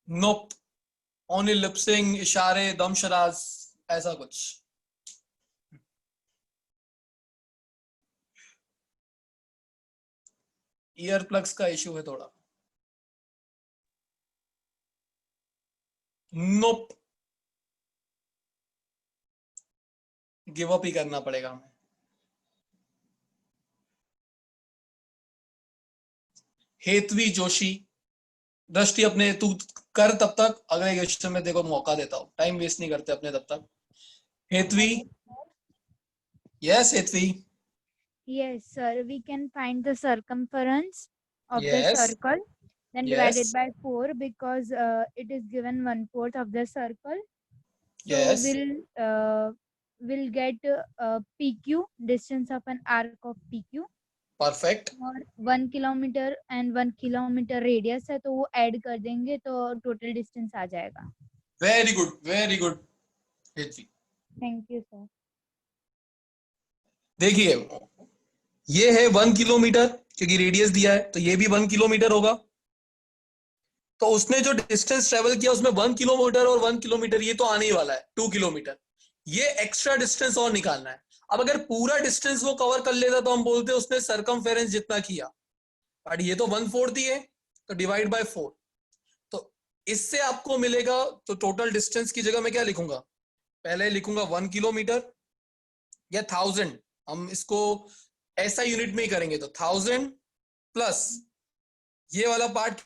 S1: नोप, ओनली लिपसिंग, इशारे, दम शराज, ऐसा कुछ। ईयर प्लग्स का इश्यू है थोड़ा। नोप, गिव अप ही करना पड़ेगा हमें। हेतवी जोशी। दृष्टि अपने तू कर तब तक, अगले क्वेश्चन में देखो मौका देता हूं, टाइम वेस्ट नहीं करते अपने तब तक। Hetvi. Yes Hetvi.
S11: Yes, sir. We can find the circumference of the
S1: Yes.
S11: circle, then
S1: Yes.
S11: divided by 4 because it is given 1/4 of the circle. So
S1: Yes.
S11: we'll get PQ, distance of an arc of PQ.
S1: Perfect.
S11: और 1 kilometre and 1 kilometre radius है तो वो add कर देंगे तो total distance आ जाएगा।
S1: Very good, very good Hetvi.
S11: Thank you sir.
S1: देखिए ये है 1 किलोमीटर, क्योंकि रेडियस दिया है तो ये भी 1 किलोमीटर होगा। तो उसने जो डिस्टेंस ट्रेवल किया उसमें 1 किलोमीटर और 1 किलोमीटर ये तो आने ही वाला है 2 किलोमीटर। ये एक्स्ट्रा डिस्टेंस और निकालना है। अब अगर पूरा डिस्टेंस वो कवर कर लेता तो हम बोलते उसने सरकमफेरेंस जितना किया, बट ये तो 1/4 ही है तो डिवाइड बाय 4। तो इससे आपको मिलेगा, तो टोटल डिस्टेंस की जगह मैं क्या लिखूंगा? पहले लिखूंगा 1 किलोमीटर या 1000, हम इसको ऐसा यूनिट में ही करेंगे तो 1000 प्लस ये वाला part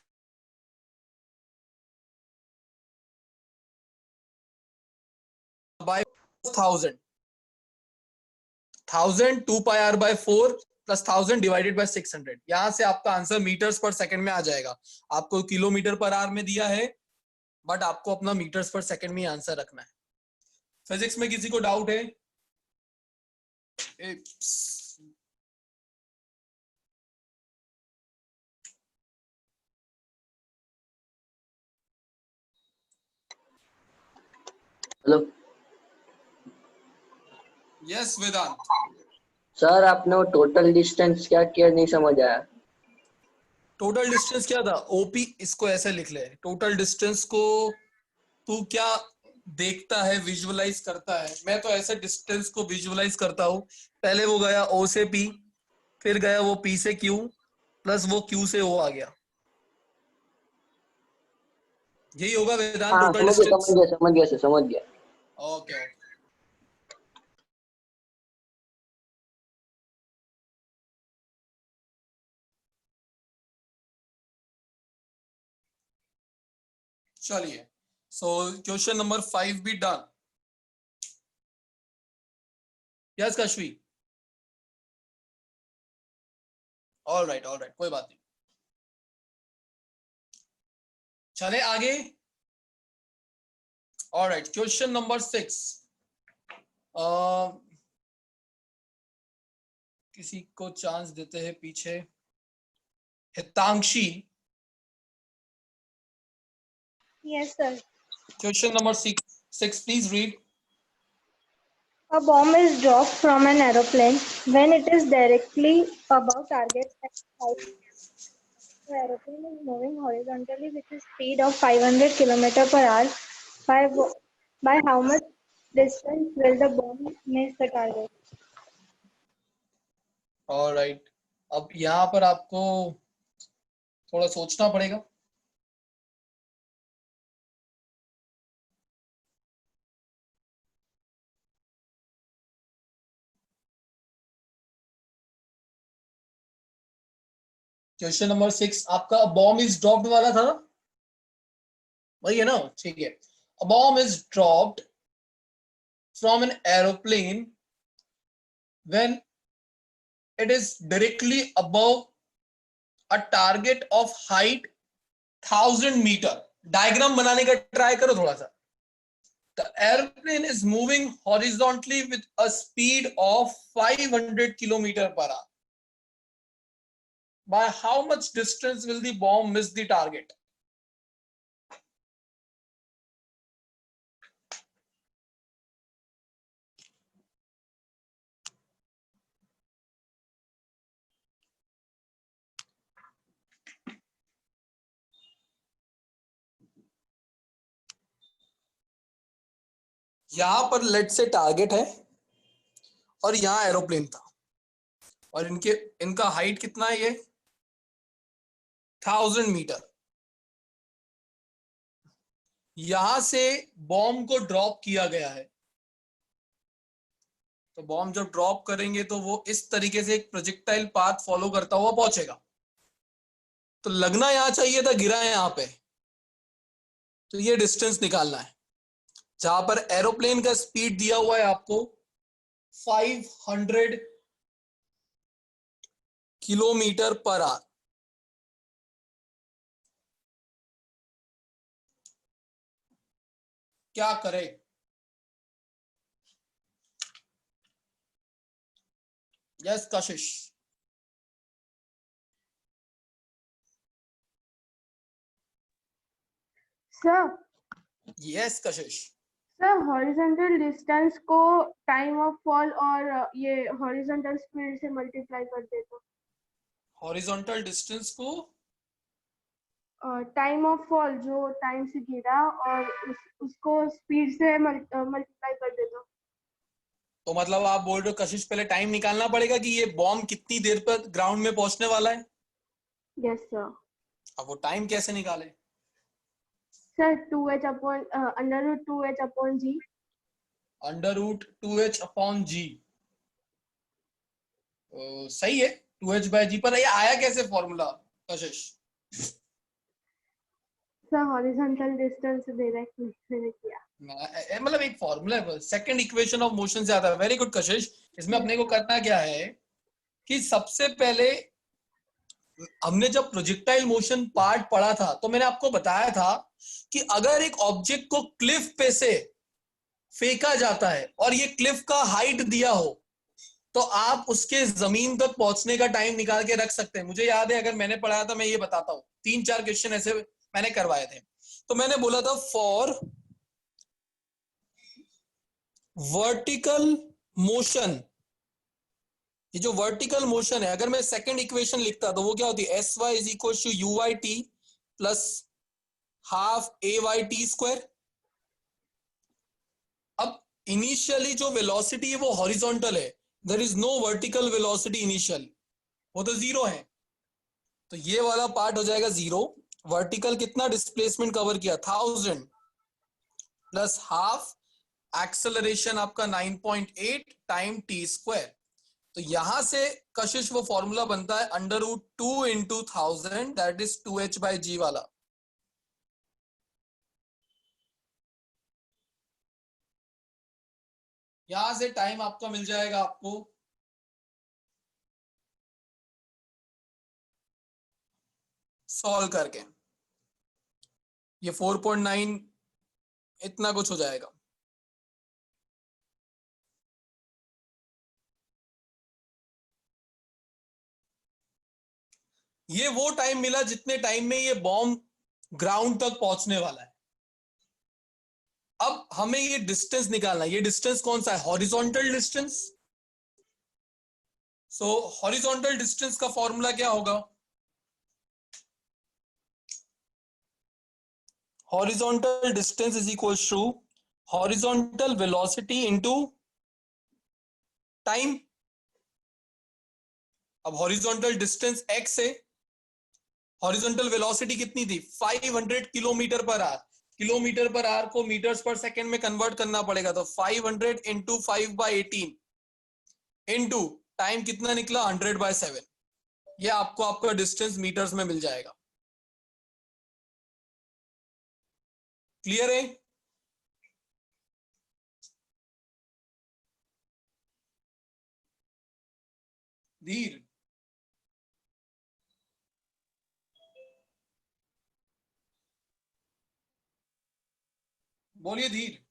S1: by 1000, 2 pi r by 4 plus 1000 divided by 600। यहां से आपका आंसर मीटर्स पर सेकंड में आ जाएगा। आपको किलोमीटर पर आवर में दिया है बट आपको अपना मीटर्स पर सेकंड में आंसर रखना है। फिजिक्स में किसी को डाउट है?
S14: हेलो
S1: यस वेदांत।
S14: सर, आपने वो टोटल डिस्टेंस क्या किया नहीं समझ आया।
S1: टोटल डिस्टेंस क्या था? ओपी, इसको ऐसे लिख ले। टोटल डिस्टेंस को तू क्या देखता है, विजुअलाइज करता है, मैं तो ऐसे डिस्टेंस को विजुअलाइज करता हूं। पहले वो गया O से P, फिर गया वो P से Q, प्लस वो Q से O आ गया। यही होगा वेदांत
S14: हाँ
S1: टोटल डिस्टेंस।
S14: समझ गया।
S1: Okay okay. चलिए, सो क्वेश्चन नंबर 5 भी done. Yes Kashvi, all right कोई बात नहीं। चले आगे। All right, question number 6। किसी को चांस देते हैं पीछे। हितांशी।
S9: Yes, sir.
S1: Question number 6, please read.
S9: A bomb is dropped from an aeroplane when it is directly above target at height. The aeroplane is moving horizontally with a speed of 500 km per hour. By how much distance will the bomb miss the target?
S1: All right. अब यहाँ पर आपको थोड़ा सोचना पड़ेगा। Question number 6 आपका bomb is dropped वाला था ना, वही है ना? ठीक है। A bomb is dropped from an aeroplane when it is directly above a target of height 1000 meter. Diagram बनाने का ट्राई करो थोड़ा सा। The airplane is moving horizontally with a speed of 500 km per hour. By how much distance will the bomb miss the target? यहां पर late से target है और यहां एरोप्लेन था और इनका हाइट कितना है? ये 1000 मीटर। यहां से बॉम्ब को ड्रॉप किया गया है, तो बॉम्ब जब ड्रॉप करेंगे तो वो इस तरीके से एक प्रोजेक्टाइल पाथ फॉलो करता हुआ पहुंचेगा। तो लगना यहां चाहिए था, गिरा है यहां पे, तो ये डिस्टेंस निकालना है। जहां पर एरोप्लेन का स्पीड दिया हुआ है आपको 500 किलोमीटर पर आवर। क्या करें? यस कशिश।
S6: सर
S1: यस कशिश।
S6: सर हॉरिजॉन्टल डिस्टेंस को टाइम ऑफ फॉल और ये हॉरिजॉन्टल स्पीड से मल्टीप्लाई कर देता।
S1: हॉरिजॉन्टल डिस्टेंस को
S6: टाइम ऑफ फॉल, जो टाइम से गिरा, और उसको स्पीड से मल्टीप्लाई कर देता।
S1: तो मतलब आप बोल रहे हो कशिश पहले टाइम निकालना पड़ेगा कि ये बॉम्ब कितनी देर पर ग्राउंड में पहुंचने वाला है।
S6: Yes sir.
S1: अब वो टाइम कैसे निकाले?
S6: Sir √2h/g।
S1: √2h/g। सही है, 2h/g। पर ये आया कैसे formula Kashish?
S6: Sir horizontal distance direct मैंने किया।
S1: मतलब एक फॉर्मूला है, सेकंड इक्वेशन ऑफ मोशन से आता है। वेरी गुड कशिश। इसमें अपने को करना क्या है कि सबसे पहले हमने जब प्रोजेक्टाइल मोशन पार्ट पढ़ा था तो मैंने आपको बताया था कि अगर एक ऑब्जेक्ट को क्लिफ पे से फेंका जाता है और ये क्लिफ का हाइट दिया हो तो आप उसके जमीन तक पहुंचने का टाइम निकाल के रख सकते हैं। मुझे याद है, अगर मैंने पढ़ाया था, मैं ये बताता हूं, 3-4 क्वेश्चन ऐसे मैंने करवाए थे। तो मैंने बोला था फॉर वर्टिकल मोशन, ये जो वर्टिकल मोशन है, अगर मैं सेकंड इक्वेशन लिखता तो वो क्या होती है? SY is equal to UYT plus half AYT square. Initially जो वेलोसिटी है वो हॉरिजॉन्टल है, there is no vertical velocity initial, वो तो 0 है। तो ये वाला पार्ट हो जाएगा 0। वर्टिकल कितना डिस्प्लेसमेंट कवर किया, 1000 प्लस हाफ एक्सेलरेशन आपका 9.8 टाइम टी स्क्वायर। तो यहां से कशिश वो फॉर्मूला बनता है √2 इंटू 1000, दैट इज 2h/g वाला। यहां से टाइम आपका मिल जाएगा आपको सॉल्व करके, ये 4.9 इतना कुछ हो जाएगा। ये वो टाइम मिला जितने टाइम में ये बॉम्ब ग्राउंड तक पहुंचने वाला है। अब हमें ये डिस्टेंस निकालना है। ये डिस्टेंस कौन सा है, horizontal distance. So horizontal distance का फॉर्मूला क्या होगा, horizontal distance is equal to horizontal velocity into time. अब हॉरिजॉन्टल डिस्टेंस x है, हॉरिजॉन्टल वेलोसिटी कितनी थी 500 kilometre per hour. Kilometre per hour को मीटर्स पर सेकंड में कन्वर्ट करना पड़ेगा, तो 500 इंटू 5/18 इंटू टाइम कितना निकला 100/7। ये आपको आपका डिस्टेंस मीटर्स में मिल जाएगा। क्लियर है? धीर, बोलिए धीर।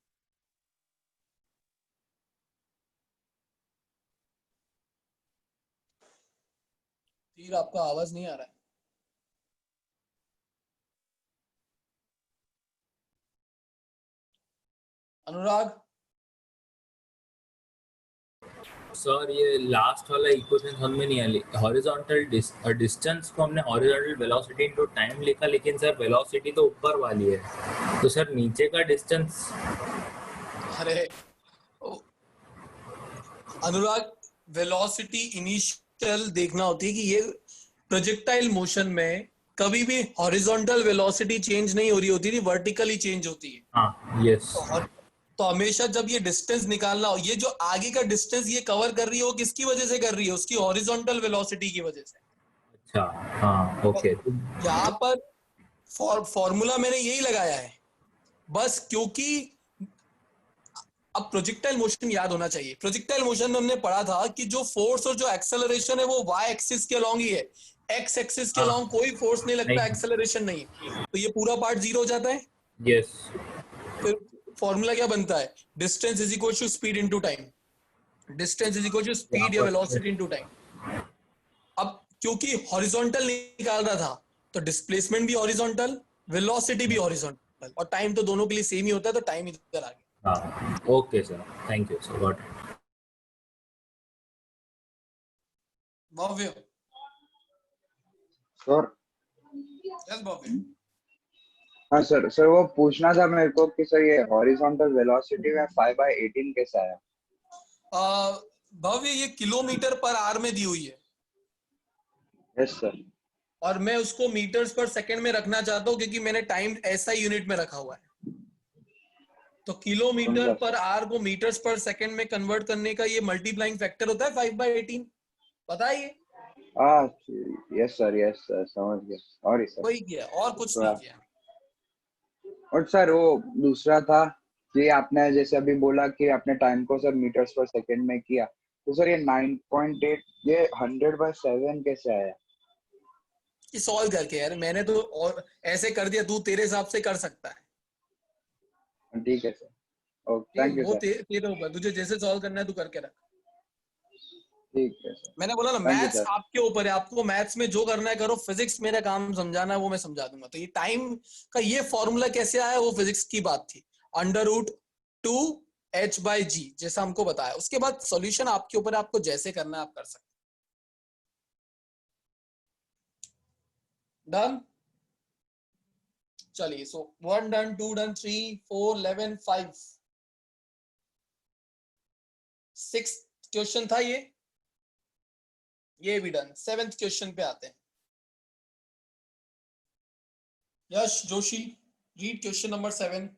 S1: धीर, आपका आवाज नहीं आ रहा है। अनुराग,
S8: सर ये लास्ट वाला इक्वेशन हमने नहीं आली, हॉरिजॉन्टल डिस्टेंस को हमने हॉरिजॉन्टल वेलोसिटी इनटू टाइम लिखा, लेकिन सर वेलोसिटी तो ऊपर वाली है, तो सर नीचे का डिस्टेंस।
S1: अरे अनुराग, वेलोसिटी इनिशियल देखना होती है कि ये प्रोजेक्टाइल मोशन में कभी भी हॉरिजॉन्टल वेलोसिटी चेंज नहीं हो रही होती थी, वर्टिकली चेंज होती है।
S8: हाँ, यस।
S1: तो हमेशा जब ये डिस्टेंस निकालना हो, ये जो आगे का डिस्टेंस ये कवर कर रही है वो किसकी वजह से कर रही है, उसकी हॉरिजॉन्टल वेलोसिटी की वजह से।
S8: अच्छा, हाँ, ओके।
S1: यहाँ पर फॉर्मूला मैंने यही लगाया है बस, क्योंकि अब प्रोजेक्टाइल मोशन याद होना चाहिए। प्रोजेक्टाइल मोशन में हमने पढ़ा था कि जो फोर्स और जो एक्सेलरेशन है वो वाई एक्सिस के अलोंग ही है, एक्स एक्सिस के अलोंग कोई फोर्स नहीं लगता, एक्सेलरेशन नहीं। तो ये पूरा पार्ट 0 हो जाता है।
S8: यस।
S1: फिर फॉर्मूला क्या बनता है, distance is equal to speed into time. Distance is equal to speed या वेलोसिटी इनटू टाइम। अब क्योंकि हॉरिजॉन्टल निकाल रहा था तो डिस्प्लेसमेंट भी हॉरिजॉन्टल, वेलोसिटी भी हॉरिजॉन्टल, और टाइम तो दोनों के लिए सेम ही होता है, तो टाइम इधर आ गया।
S8: हाँ, okay sir, thank you sir, got it.
S1: Bhavya,
S13: sir.
S1: Yes Bhavya.
S13: हाँ सर, सर वो पूछना था मेरे को कि सर ये हॉरिजॉन्टल वेलोसिटी में 5/18 कैसा आया?
S1: भव्य, ये किलोमीटर पर आवर में दी हुई है।
S13: Yes sir.
S1: और मैं उसको मीटर्स पर सेकंड में रखना चाहता हूँ क्योंकि मैंने टाइम SI यूनिट में रखा हुआ है। तो किलोमीटर पर आवर को मीटर्स पर सेकंड में कन्वर्ट करने का ये मल्टीप्लाइंग फैक्टर होता है 5/18, पता है ये?
S13: यस सर, समझ गया। सॉरी सर,
S1: वही किया और कुछ नहीं किया।
S13: और सर वो दूसरा था कि आपने जैसे अभी बोला कि आपने टाइम को सर मीटर्स पर सेकंड में किया, तो सर ये 9.8 ये 100/7 कैसे आया?
S1: ये सॉल्व करके यार, मैंने तो और ऐसे कर दिया, तू तेरे हिसाब से कर सकता है।
S13: ठीक है सर, ओके, थैंक यू
S1: वो
S13: सर।
S1: तेरे ऊपर, तुझे जैसे सॉल्व करना है तू करके रख।
S13: ठीक है सर,
S1: मैंने बोला ना,
S13: Thank you,
S1: मैथ्स
S13: sir.
S1: आपके ऊपर है, आपको मैथ्स में जो करना है करो, फिजिक्स मेरा काम समझाना है वो मैं समझा दूंगा। तो ये टाइम का ये फॉर्मूला कैसे आया वो फिजिक्स की बात थी, √2h/g जैसा हमको बताया। उसके बाद सॉल्यूशन आपके ऊपर है, आपको जैसे करना है आप कर सकते। डन, चलिए। सो 1 डन, 2 डन, 3, 4, 11, 5। 6th क्वेश्चन था ये भी डन। 7th क्वेश्चन पे आते हैं। Yash Joshi, read question number 7।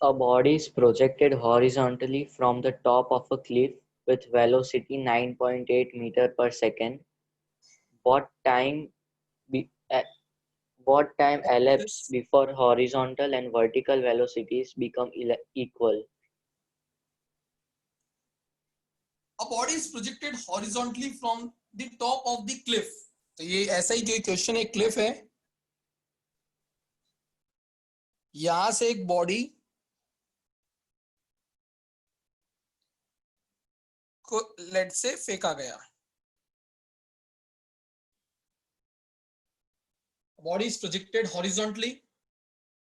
S16: A body is projected horizontally from the top of a cliff with velocity 9.8 meter per second. What time elapses before horizontal and vertical velocities become equal?
S1: A body is projected horizontally from the top of the cliff. तो ये ऐसा ही जो question, एक Cliff है, यहां से एक body को लेट से फेंका गया। बॉडी इज प्रोजेक्टेड हॉरिजॉन्टली,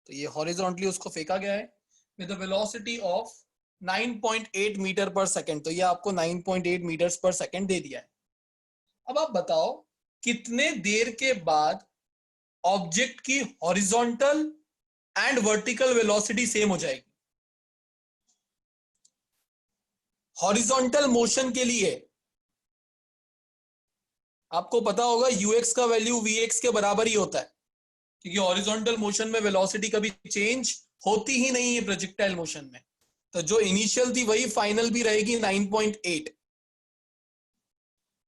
S1: तो ये हॉरिजॉन्टली उसको फेंका गया है with the velocity of 9.8 metre per second. तो ये आपको 9.8 मीटर्स पर सेकंड दे दिया है। अब आप बताओ कितने देर के बाद ऑब्जेक्ट की horizontal and vertical velocity same हो जाएगी। हॉरिजॉन्टल मोशन के लिए आपको पता होगा यूएक्स का वैल्यू वीएक्स के बराबर ही होता है, क्योंकि हॉरिजॉन्टल मोशन में वेलोसिटी कभी चेंज होती ही नहीं है प्रोजेक्टाइल मोशन में। तो जो इनिशियल थी वही फाइनल भी रहेगी 9.8।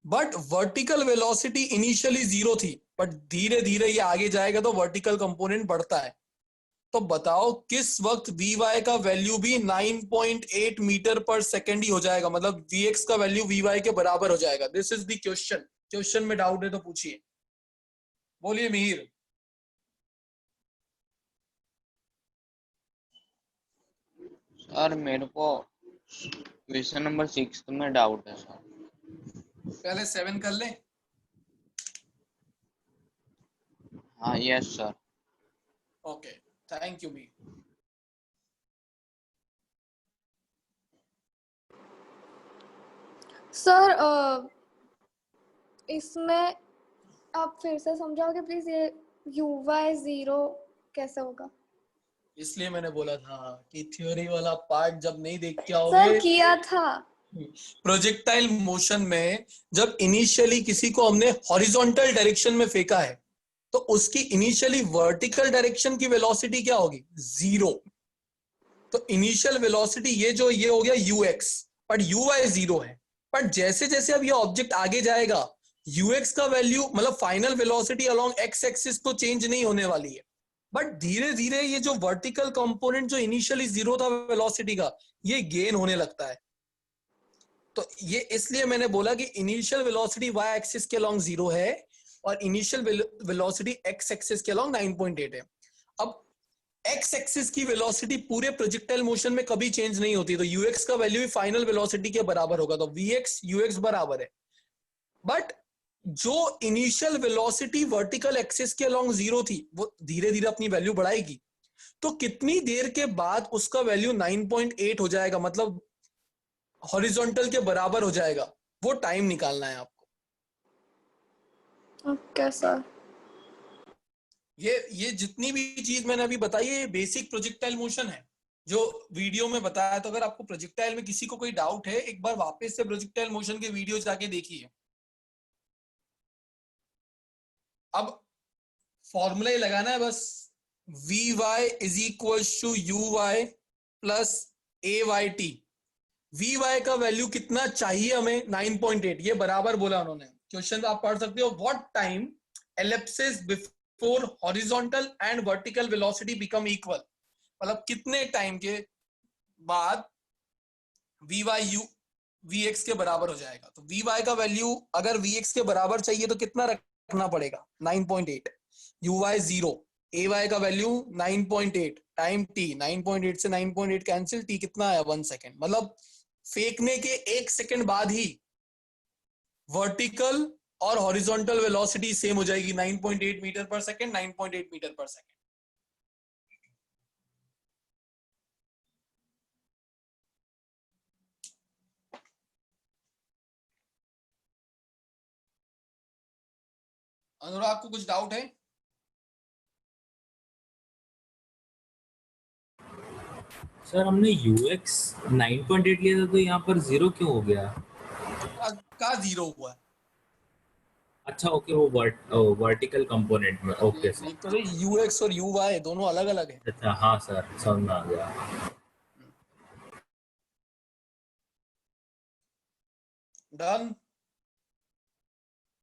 S1: बट वर्टिकल वेलोसिटी इनिशियली 0 थी, बट धीरे धीरे ये आगे जाएगा तो वर्टिकल कंपोनेंट बढ़ता है। तो बताओ किस वक्त Vy का वैल्यू भी 9.8 मीटर पर सेकेंड ही हो जाएगा, मतलब Vx का वैल्यू Vy के बराबर हो जाएगा। This is the question. Question में डाउट है तो पूछिए। बोलिए मिहिर।
S12: सर मेरे को क्वेश्चन नंबर 6 में डाउट है सर।
S1: पहले 7 कर ले।
S12: हाँ yes sir.
S1: Okay, thank you Mihir.
S2: Sir इसमें आप फिर से समझाओगे प्लीज, ये uy 0 कैसे होगा?
S1: इसलिए मैंने बोला था कि थ्योरी वाला पार्ट जब नहीं देख के
S2: सर
S1: आओगे।
S2: किया था।
S1: प्रोजेक्टाइल मोशन में जब इनिशियली किसी को हमने हॉरिजॉन्टल डायरेक्शन में फेंका है तो उसकी इनिशियली वर्टिकल डायरेक्शन की वेलोसिटी क्या होगी? 0। तो इनिशियल वेलोसिटी ये हो गया ux, बट uy 0 है। बट जैसे जैसे अब ये ऑब्जेक्ट आगे जाएगा ux का वैल्यू, मतलब final velocity along x axis तो चेंज नहीं होने वाली है, बट धीरे धीरे ये जो वर्टिकल कंपोनेंट जो इनिशियली 0 था वेलोसिटी का, ये गेन होने लगता है। तो ये इसलिए मैंने बोला कि इनिशियल वेलोसिटी y एक्सिस के अलोंग 0 है और इनिशियल वेलोसिटी x एक्सिस के अलोंग 9.8 है। अब x एक्सिस की वेलोसिटी पूरे प्रोजेक्टाइल मोशन में कभी चेंज नहीं होती, तो ux का वैल्यू भी फाइनल वेलोसिटी के बराबर होगा, तो vx ux बराबर है। बट जो इनिशियल वेलोसिटी वर्टिकल एक्सिस के अलोंग 0 थी वो धीरे धीरे अपनी वैल्यू बढ़ाएगी। तो कितनी देर के बाद उसका वैल्यू 9.8 हो जाएगा, मतलब हॉरिजॉन्टल के बराबर हो जाएगा, वो टाइम निकालना है आपको।
S2: Okay sir.
S1: ये जितनी भी चीज मैंने अभी बताई है ये बेसिक प्रोजेक्टाइल मोशन है जो वीडियो में बताया। तो अगर आपको प्रोजेक्टाइल में किसी को कोई डाउट है, एक बार वापस से प्रोजेक्टाइल मोशन के वीडियो जाके देखिए। अब फॉर्मूला ही लगाना है बस, Vy is equal to uy plus ayt। Vy का वैल्यू कितना चाहिए हमें? 9.8। ये बराबर बोला उन्होंने। क्वेश्चन आप पढ़ सकते हो, what time elapses before horizontal and vertical velocity become equal, मतलब कितने टाइम के बाद Vy Vx के बराबर हो जाएगा। तो Vy का वैल्यू अगर Vx के बराबर चाहिए तो कितना रखना पड़ेगा? 9.8। uy 0, ay का वैल्यू 9.8 टाइम t, 9.8 से 9.8 कैंसिल, t कितना है? 1 सेकेंड। मतलब फेंकने के 1 सेकेंड बाद ही वर्टिकल और हॉरिजॉन्टल वेलोसिटी सेम हो जाएगी, 9.8 मीटर पर सेकेंड, 9.8 मीटर पर सेकेंड। अनुराग को कुछ डाउट है?
S8: सर हमने ux 9.8 लिया था तो यहाँ पर 0 क्यों हो गया?
S1: का 0 हुआ?
S8: अच्छा ओके, वो वर्टिकल कंपोनेंट में। Okay sir.
S1: एक तो ux और uy दोनों अलग अलग है।
S8: अच्छा हाँ सर, समझ में आ गया।
S1: डन।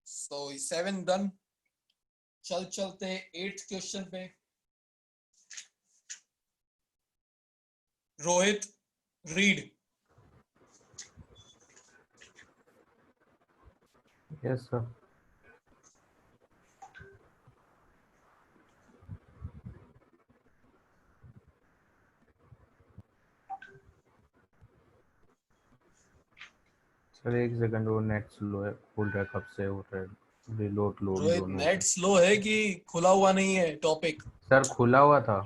S1: सो 7 डन। चलते 8th क्वेश्चन पे। Rohit read.
S17: Yes, sir. Sir एक सेकंड, वो नेट स्लो है, खुल रहा है कब से, हो रहा है रिलोड लोड
S1: रोहित
S17: दोनों
S1: नेट स्लो है कि खुला हुआ नहीं है टॉपिक?
S17: सर खुला हुआ था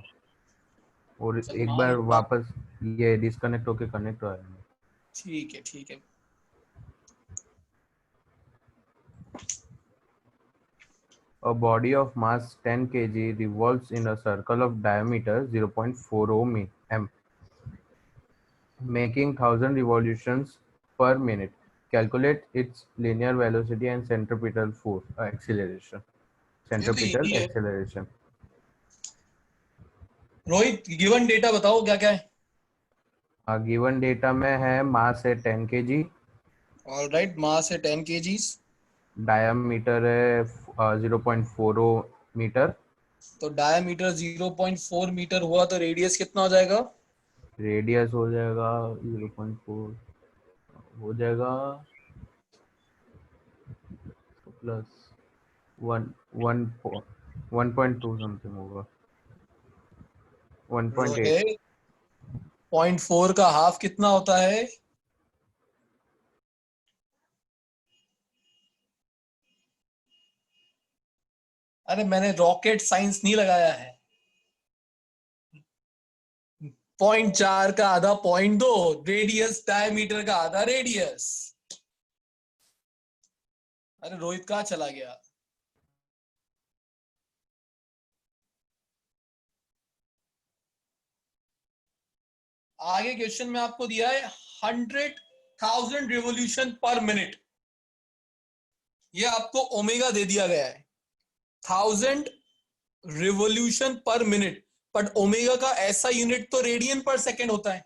S17: और
S1: चल
S17: एक
S1: मान
S17: बार
S1: लो।
S17: वापस ये डिस्कनेक्ट होके कनेक्ट हुआ है।
S1: ठीक है ठीक है।
S17: A body of mass 10 kg revolves in a circle of diameter 0.40 m, making 1000 revolutions per minute. Calculate its linear velocity and centripetal force acceleration.
S1: ये तो
S17: Centripetal
S1: इजी है।
S17: acceleration.
S1: रोहित गिवन डेटा बताओ क्या क्या है?
S17: गिवन डेटा में है मास है 10 kg,
S1: ऑलराइट, मास है 10 kgs,
S17: डायमीटर है 0.40 मीटर,
S1: तो डायमीटर 0.4 मीटर हुआ तो रेडियस कितना हो जाएगा?
S17: रेडियस हो जाएगा 0.4 हो जाएगा प्लस 1.2 समथिंग होगा 1.8
S1: रोहित 0.4 का हाफ कितना होता है? अरे मैंने रॉकेट साइंस नहीं लगाया है। 0.4 का आधा 0.2, रेडियस डायमीटर का आधा रेडियस। अरे रोहित कहाँ चला गया? आगे क्वेश्चन में आपको दिया है 100,000 रिवोल्यूशन पर मिनट। ये आपको ओमेगा दे दिया गया है 1000 revolution per minute, but omega का ऐसा यूनिट तो रेडियन पर सेकेंड होता है।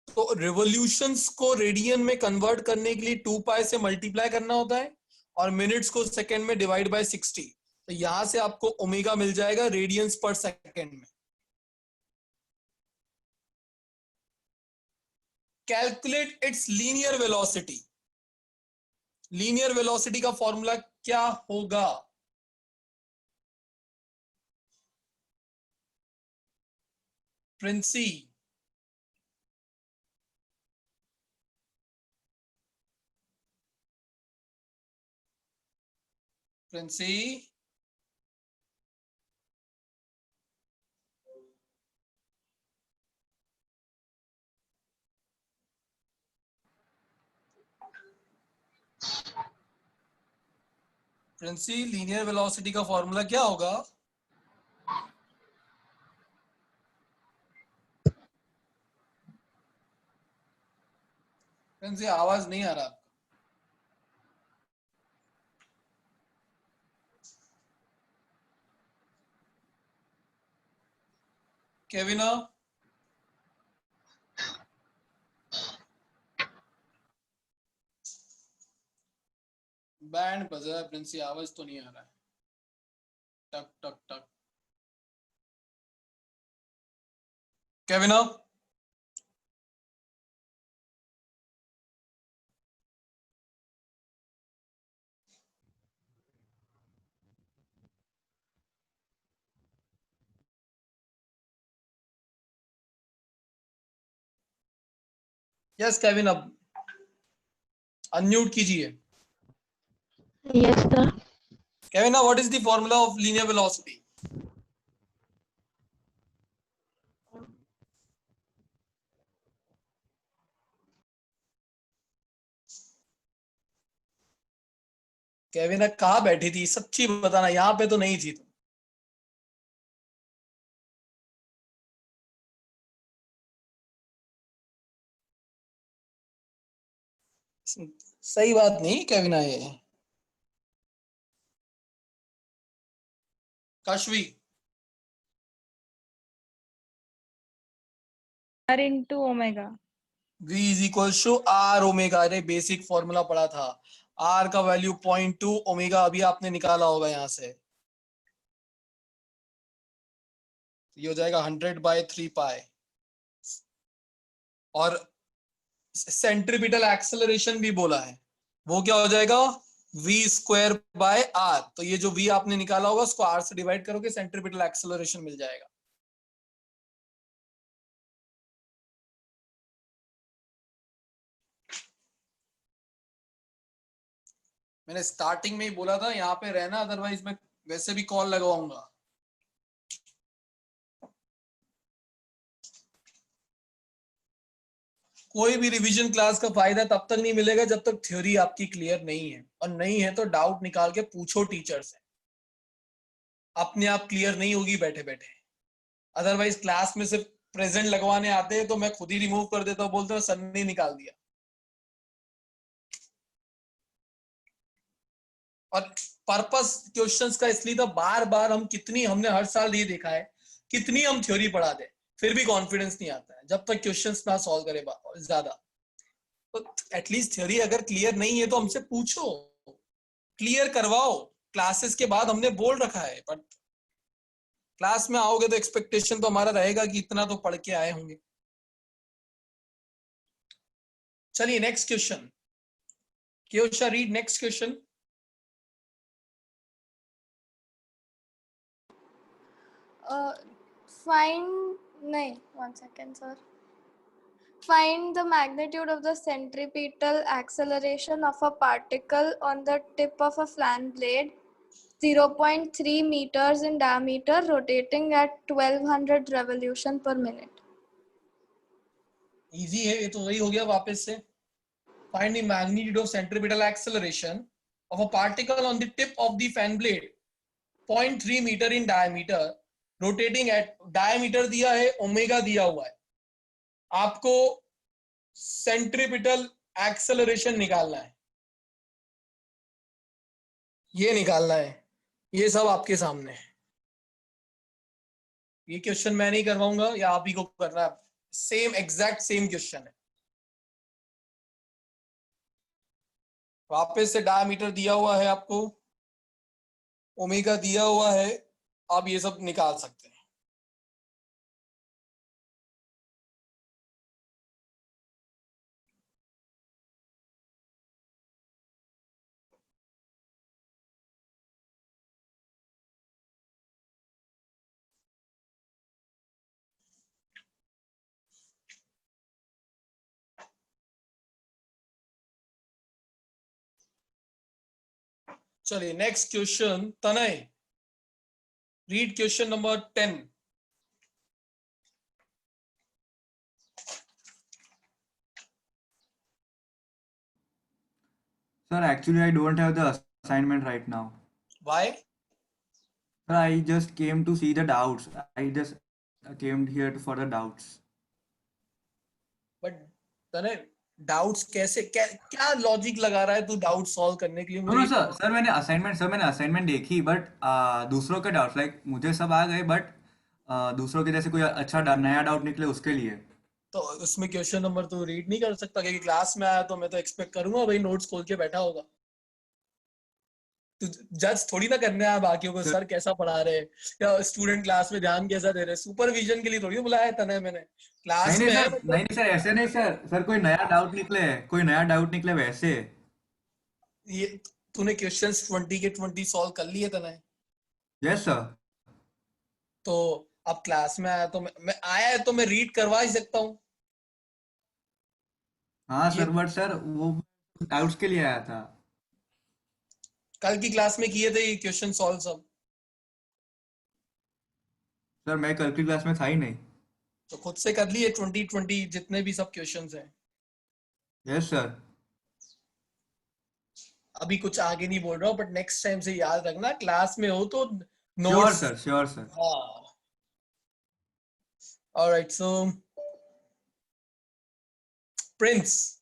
S1: तो रिवोल्यूशंस को रेडियन में कन्वर्ट करने के लिए 2 पाई से मल्टीप्लाई करना होता है और मिनट्स को सेकेंड में डिवाइड बाय 60। तो यहां से आपको ओमेगा मिल जाएगा रेडियंस पर सेकेंड में। Calculate its linear velocity. Linear velocity का फॉर्मूला क्या होगा? प्रिंसी, प्रिंसी, प्रिंसी, लीनियर वेलोसिटी का फॉर्मूला क्या होगा? प्रिंसी आवाज नहीं आ रहा। केविना, बैंड बजा है प्रिंसी, आवाज तो नहीं आ रहा है। टक टक टक। केविना, यस केविन, अब अनम्यूट कीजिए।
S18: Yes, sir.
S1: Kevina, what is the formula of linear velocity? Kevina कहाँ बैठी थी, सच्ची बताना, यहाँ पे तो नहीं थी तुम। सही बात नहीं केविना ये। Kashvi
S15: R into omega.
S1: V is equal to R omega. अरे बेसिक फॉर्मूला पढ़ा था, R का वैल्यू 0.2, ओमेगा अभी आपने निकाला होगा यहाँ से, ये हो जाएगा 100/3 पाई। और सेंट्रीपिटल एक्सेलरेशन भी बोला है, वो क्या हो जाएगा v²/r। तो ये जो v आपने निकाला होगा उसको r से डिवाइड करोगे, सेंट्रीपिटल एक्सेलरेशन मिल जाएगा। मैंने स्टार्टिंग में ही बोला था यहाँ पे रहना, अदरवाइज मैं वैसे भी कॉल लगवाऊंगा। कोई भी रिवीजन क्लास का फायदा तब तक नहीं मिलेगा जब तक थ्योरी आपकी क्लियर नहीं है, और नहीं है तो डाउट निकाल के पूछो टीचर से, अपने आप क्लियर नहीं होगी बैठे बैठे। अदरवाइज क्लास में सिर्फ प्रेजेंट लगवाने आते हैं तो मैं खुद ही रिमूव कर देता हूँ, बोलता हूँ सर ने निकाल दिया। और पर्पस क्वेश्चंस का इसलिए तो बार बार हमने हर साल ये देखा है, कितनी हम थ्योरी पढ़ा दे फिर भी कॉन्फिडेंस नहीं आता है जब तक क्वेश्चंस ना सॉल्व करे ज्यादा। तो एटलीस्ट थ्योरी अगर क्लियर नहीं है तो हमसे पूछो, क्लियर करवाओ। क्लासेस के बाद हमने बोल रखा है, बट क्लास में आओगे तो एक्सपेक्टेशन तो हमारा रहेगा कि इतना तो पढ़ के आए होंगे। चलिए next question. Kyosha, read next question.
S2: One second, sir. Find the magnitude of the centripetal acceleration of a particle on the tip of a fan blade, 0.3 meters in diameter, rotating at 1200 revolution per minute.
S1: Easy है ये तो, वही हो गया वापस से। Find the magnitude of centripetal acceleration of a particle on the tip of the fan blade, 0.3 meter in diameter, rotating at, diameter दिया है, ओमेगा दिया हुआ है, आपको सेंट्रीपिटल एक्सेलरेशन निकालना है, ये निकालना है, ये सब आपके सामने है। ये क्वेश्चन मैं नहीं करवाऊंगा, या आप ही को करना है, सेम एग्जैक्ट सेम क्वेश्चन है। वापस से डायमीटर दिया हुआ है आपको, ओमेगा दिया हुआ है, आप ये सब निकाल सकते हैं। चलिए next question. Tanay, read question number 10।
S19: Sir, actually, I don't have the assignment right now.
S1: Why?
S19: Sir, I just came to see the doubts. I just came here for the doubts.
S1: But Tanay doubts कैसे, क्या logic लगा रहा है तू doubt solve करने के लिए?
S19: No, no, sir मैंने असाइनमेंट देखी, बट दूसरों के डाउट्स लाइक मुझे सब आ गए, बट दूसरों के जैसे कोई अच्छा नया डाउट निकले उसके लिए।
S1: तो उसमें क्वेश्चन नंबर तो रीड नहीं कर सकता, क्योंकि क्लास में आया तो मैं तो एक्सपेक्ट करूंगा भाई नोट्स खोल के बैठा होगा। तो जज थोड़ी ना करने आया बाकियों को, सर कैसा पढ़ा रहे या स्टूडेंट क्लास में ध्यान कैसा दे रहे, सुपरविजन के लिए थोड़ी बुलाया तने मैंने क्लास में।
S19: नहीं सर, ऐसे नहीं सर कोई नया डाउट निकले वैसे।
S1: ये तूने क्वेश्चंस 20 के 20 सॉल्व कर लिए तने?
S19: Yes sir.
S1: तो अब क्लास में आया तो मैं आया है तो मैं रीड करवा ही सकता हूँ।
S19: हाँ सर, बट सर वो डाउट्स के लिए आया था।
S1: कल की क्लास में किए थे ये क्वेश्चन सॉल्व सब?
S19: सर मैं कल की क्लास में था ही नहीं।
S1: तो खुद से कर लिए 20 जितने भी सब क्वेश्चंस हैं?
S19: Yes sir.
S1: अभी कुछ आगे नहीं बोल रहा हूँ, बट नेक्स्ट टाइम से याद रखना, क्लास में हो तो नोट्स।
S19: Sure sir.
S1: हाँ। Alright, so Prince,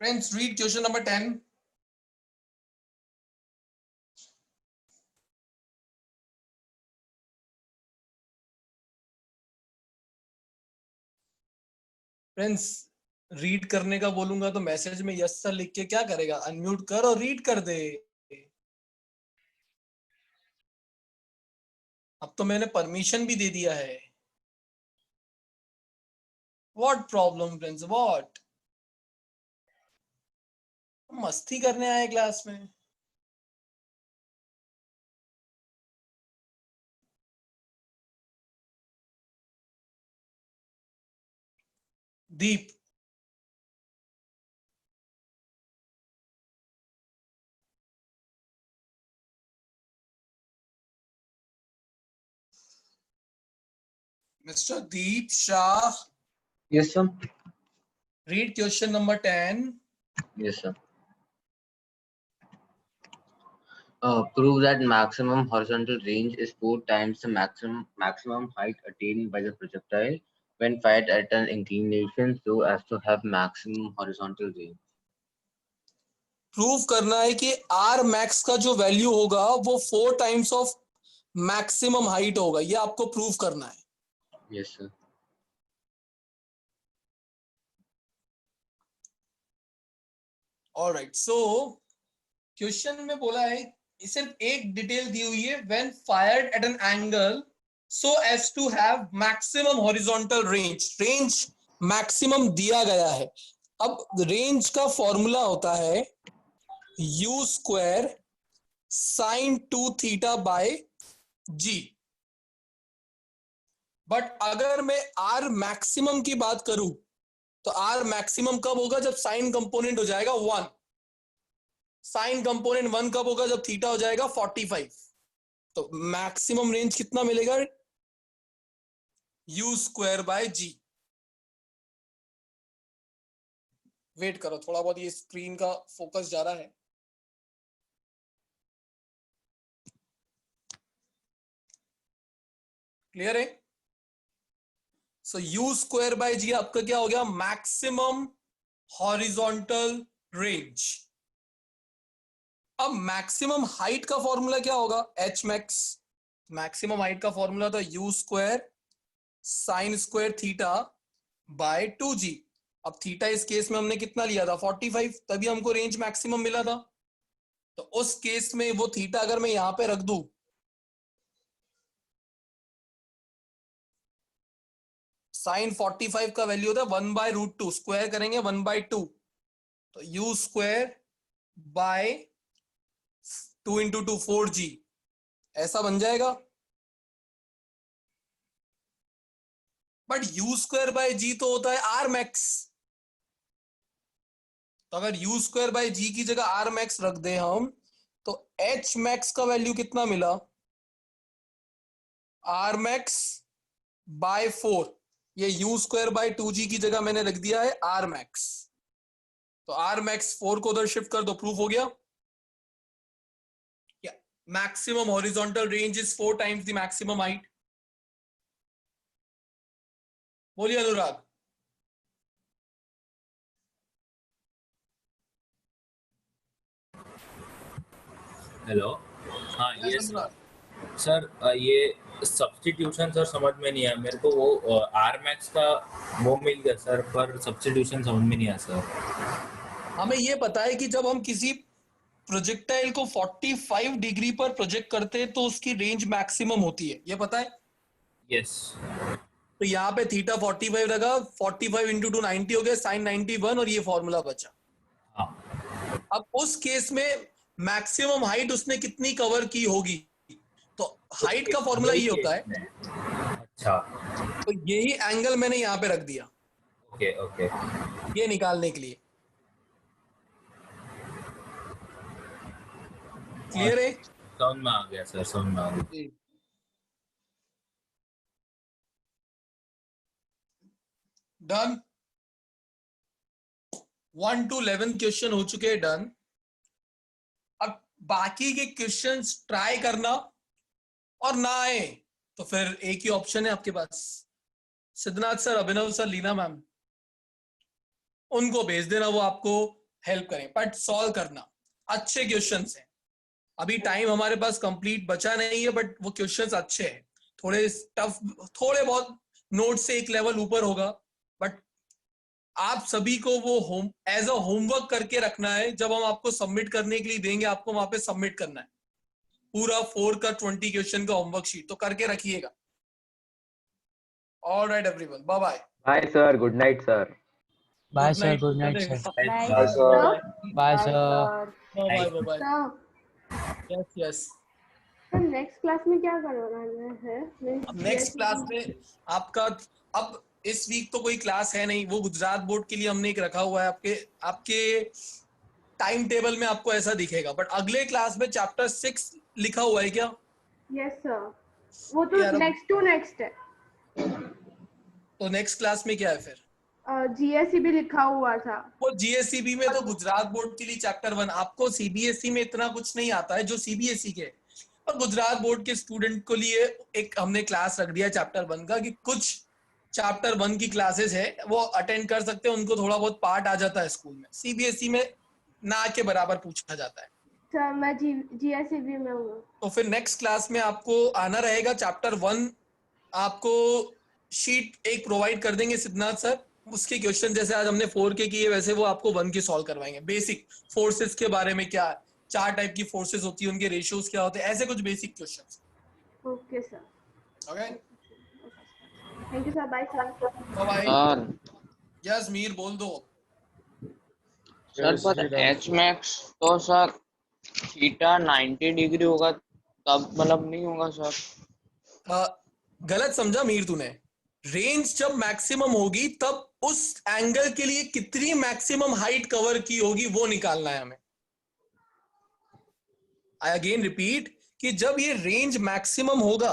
S1: Friends, read question number 10. Friends, read करने का बोलूंगा तो मैसेज में यस सर लिख के क्या करेगा? अनम्यूट कर और रीड कर दे। अब तो मैंने परमिशन भी दे दिया है। What problem friends, what? मस्ती करने आए क्लास में। दीप, Mr. Deep Shah.
S16: Yes, sir.
S1: Read question number 10.
S16: Yes, sir. Prove that maximum horizontal range is 4 times the maximum height attained by the projectile when fired at an inclination so as to have maximum horizontal range.
S1: Prove करना है कि R max का जो value होगा वो 4 times of maximum height होगा। ये आपको प्रूव करना है।
S16: Yes, sir.
S1: Alright, so question में बोला है, सिर्फ एक डिटेल दी हुई है, when fired at an angle so as to have maximum horizontal range. Range maximum दिया गया है। अब रेंज का फॉर्मूला होता है u square sine 2 theta bye g। But अगर मैं r मैक्सिमम की बात करूं तो r मैक्सिमम कब होगा? जब साइन कंपोनेंट हो जाएगा 1। साइन कंपोनेंट 1 कब होगा? जब थीटा हो जाएगा 45। तो मैक्सिमम रेंज कितना मिलेगा? u square by g। Wait करो, थोड़ा बहुत ये स्क्रीन का फोकस जा रहा है। क्लियर है? सो u स्क्वायर बाय g आपका क्या हो गया? Maximum horizontal range. अब मैक्सिमम हाइट का फॉर्मूला क्या होगा? h max. मैक्सिमम हाइट का फॉर्मूला था u square sine square theta by 2g। अब थीटा इस केस में हमने कितना लिया था? 45, तभी हमको रेंज मैक्सिमम मिला था। तो उस केस में वो थीटा अगर मैं यहां पे रख दूं, साइन 45 का वैल्यू होता है 1/√2। स्क्वायर करेंगे 1/2, तो u स्क्वायर बाय 2 × 2 4g ऐसा बन जाएगा। But u square by g तो होता है r मैक्स। तो अगर u स्क्वायर बाय g की जगह r मैक्स रख दे हम, तो h मैक्स का वैल्यू कितना मिला? r max bye 4। ये u स्क्वायर बाय 2g की जगह मैंने रख दिया है r मैक्स। तो r मैक्स 4 को उधर शिफ्ट कर दो, प्रूफ हो गया। Maximum horizontal range is 4 times the maximum height. बोलिए अनुराग।
S8: हेलो, हाँ ये सर ये सब्स्टिट्यूशन सर समझ में नहीं आया मेरे को। वो आर मैक्स का वो मिल गया सर, पर सब्स्टिट्यूशन समझ में नहीं आया सर।
S1: हमें ये पता है कि जब हम किसी प्रोजेक्टाइल को 45 डिग्री पर प्रोजेक्ट करते हैं तो उसकी रेंज मैक्सिमम होती है, ये पता है?
S8: यस।
S1: तो यहाँ पे थीटा 45 लगा, 45 × 2 90 हो गया, साइन 91, और ये फॉर्मूला बचा। अब उस केस में मैक्सिमम हाइट उसने कितनी कवर की होगी? तो हाइट का फॉर्मूला ये होता है।
S8: अच्छा,
S1: तो यही एंगल मैंने यहाँ पे रख दिया
S8: ओके ओके,
S1: ये निकालने के लिए। क्लियर है?
S8: समझ में आ गया सर, समझ में आ गया।
S1: डन। 1 to 11 क्वेश्चन हो चुके हैं, डन। अब बाकी के क्वेश्चंस ट्राई करना, और ना आए तो फिर एक ही ऑप्शन है आपके पास, सिद्धनाथ सर, अभिनव सर, लीना मैम, उनको भेज देना, वो आपको हेल्प करें, बट सॉल्व करना। अच्छे क्वेश्चंस हैं, अभी टाइम हमारे पास कंप्लीट बचा नहीं है, बट वो क्वेश्चंस अच्छे हैं, थोड़े टफ, थोड़े बहुत नोट से एक लेवल ऊपर होगा, बट आप सभी को वो होम एज अ होमवर्क करके रखना है। जब हम आपको सबमिट करने के लिए देंगे, आपको वहां पे सबमिट करना है पूरा 4 का 20 क्वेश्चन का होमवर्क शीट, तो करके रखिएगा। All right everyone, bye bye.
S4: Bye sir, good night sir.
S7: Bye sir, good night sir.
S9: Bye, sir.
S7: Bye sir.
S1: Bye bye bye.
S9: Sir,
S1: yes yes.
S9: sir, next class में क्या करवाना है?
S1: अब next class में आपका, अब इस वीक तो कोई क्लास है नहीं, वो गुजरात बोर्ड के लिए हमने एक रखा हुआ है। आपके टाइम टेबल में आपको ऐसा दिखेगा, बट अगले क्लास में चैप्टर 6 लिखा हुआ है क्या?
S9: Yes, sir. वो तो next to next है।
S1: तो नेक्स्ट क्लास में क्या है फिर?
S9: GSE भी लिखा हुआ था।
S1: वो GSEB में तो गुजरात बोर्ड के लिए चैप्टर 1, आपको CBSE में इतना कुछ नहीं आता है जो CBSE के, और गुजरात बोर्ड के स्टूडेंट को लिए एक हमने क्लास रख दिया चैप्टर 1 का, कि कुछ चैप्टर 1 की क्लासेस है वो अटेंड कर सकते हैं, उनको थोड़ा बहुत पार्ट आ जाता है स्कूल में। CBSE में ना के बराबर पूछा जाता है।
S9: सर मैं GSEB में हूँ।
S1: तो फिर नेक्स्ट क्लास में आपको आना रहेगा। चैप्टर 1 आपको शीट एक प्रोवाइड कर देंगे सिद्धार्थ सर, उसके क्वेश्चन जैसे आज हमने 4 के किए वैसे वो आपको 1 के सॉल्व करवाएंगे। बेसिक फोर्सेस के बारे में, क्या 4 टाइप की फोर्सेस होती है, उनके रेशियोज क्या होते हैं, ऐसे कुछ basic questions.
S9: Okay sir.
S1: Okay,
S9: thank you sir. Bye sir.
S1: Bye bye.
S12: Sir
S1: yes Mir बोल दो।
S12: सर पर एच मैक्स तो सर थीटा 90 डिग्री होगा तब मतलब नहीं होगा सर?
S1: गलत समझा मीर तूने। रेंज जब मैक्सिमम होगी तब उस एंगल के लिए कितनी मैक्सिमम हाइट कवर की होगी वो निकालना है हमें। आई अगेन रिपीट कि जब ये रेंज मैक्सिमम होगा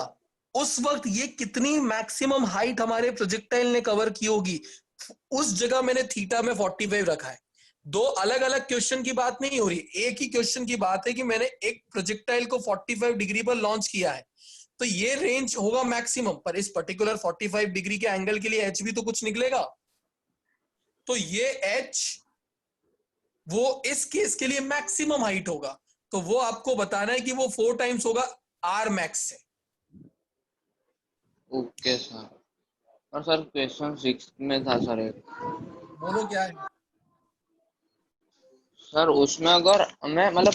S1: उस वक्त ये कितनी मैक्सिमम हाइट हमारे प्रोजेक्टाइल ने कवर की होगी, उस जगह मैंने थीटा में 45 रखा है। दो अलग अलग क्वेश्चन की बात नहीं हो रही, एक ही क्वेश्चन की बात है कि मैंने एक प्रोजेक्टाइल को 45 डिग्री पर लॉन्च किया है, तो ये रेंज होगा मैक्सिमम, पर इस पर्टिकुलर 45 डिग्री के एंगल के लिए एच भी तो कुछ निकलेगा। तो ये एच वो इस केस के लिए मैक्सिमम हाइट होगा, तो वो आपको बताना है कि वो 4 टाइम्स होगा आर मैक्स से।
S12: Okay sir. और सर क्वेश्चन 6 में था सर एक,
S1: बोलो क्या है
S12: सर उसमें अगर हमें मतलब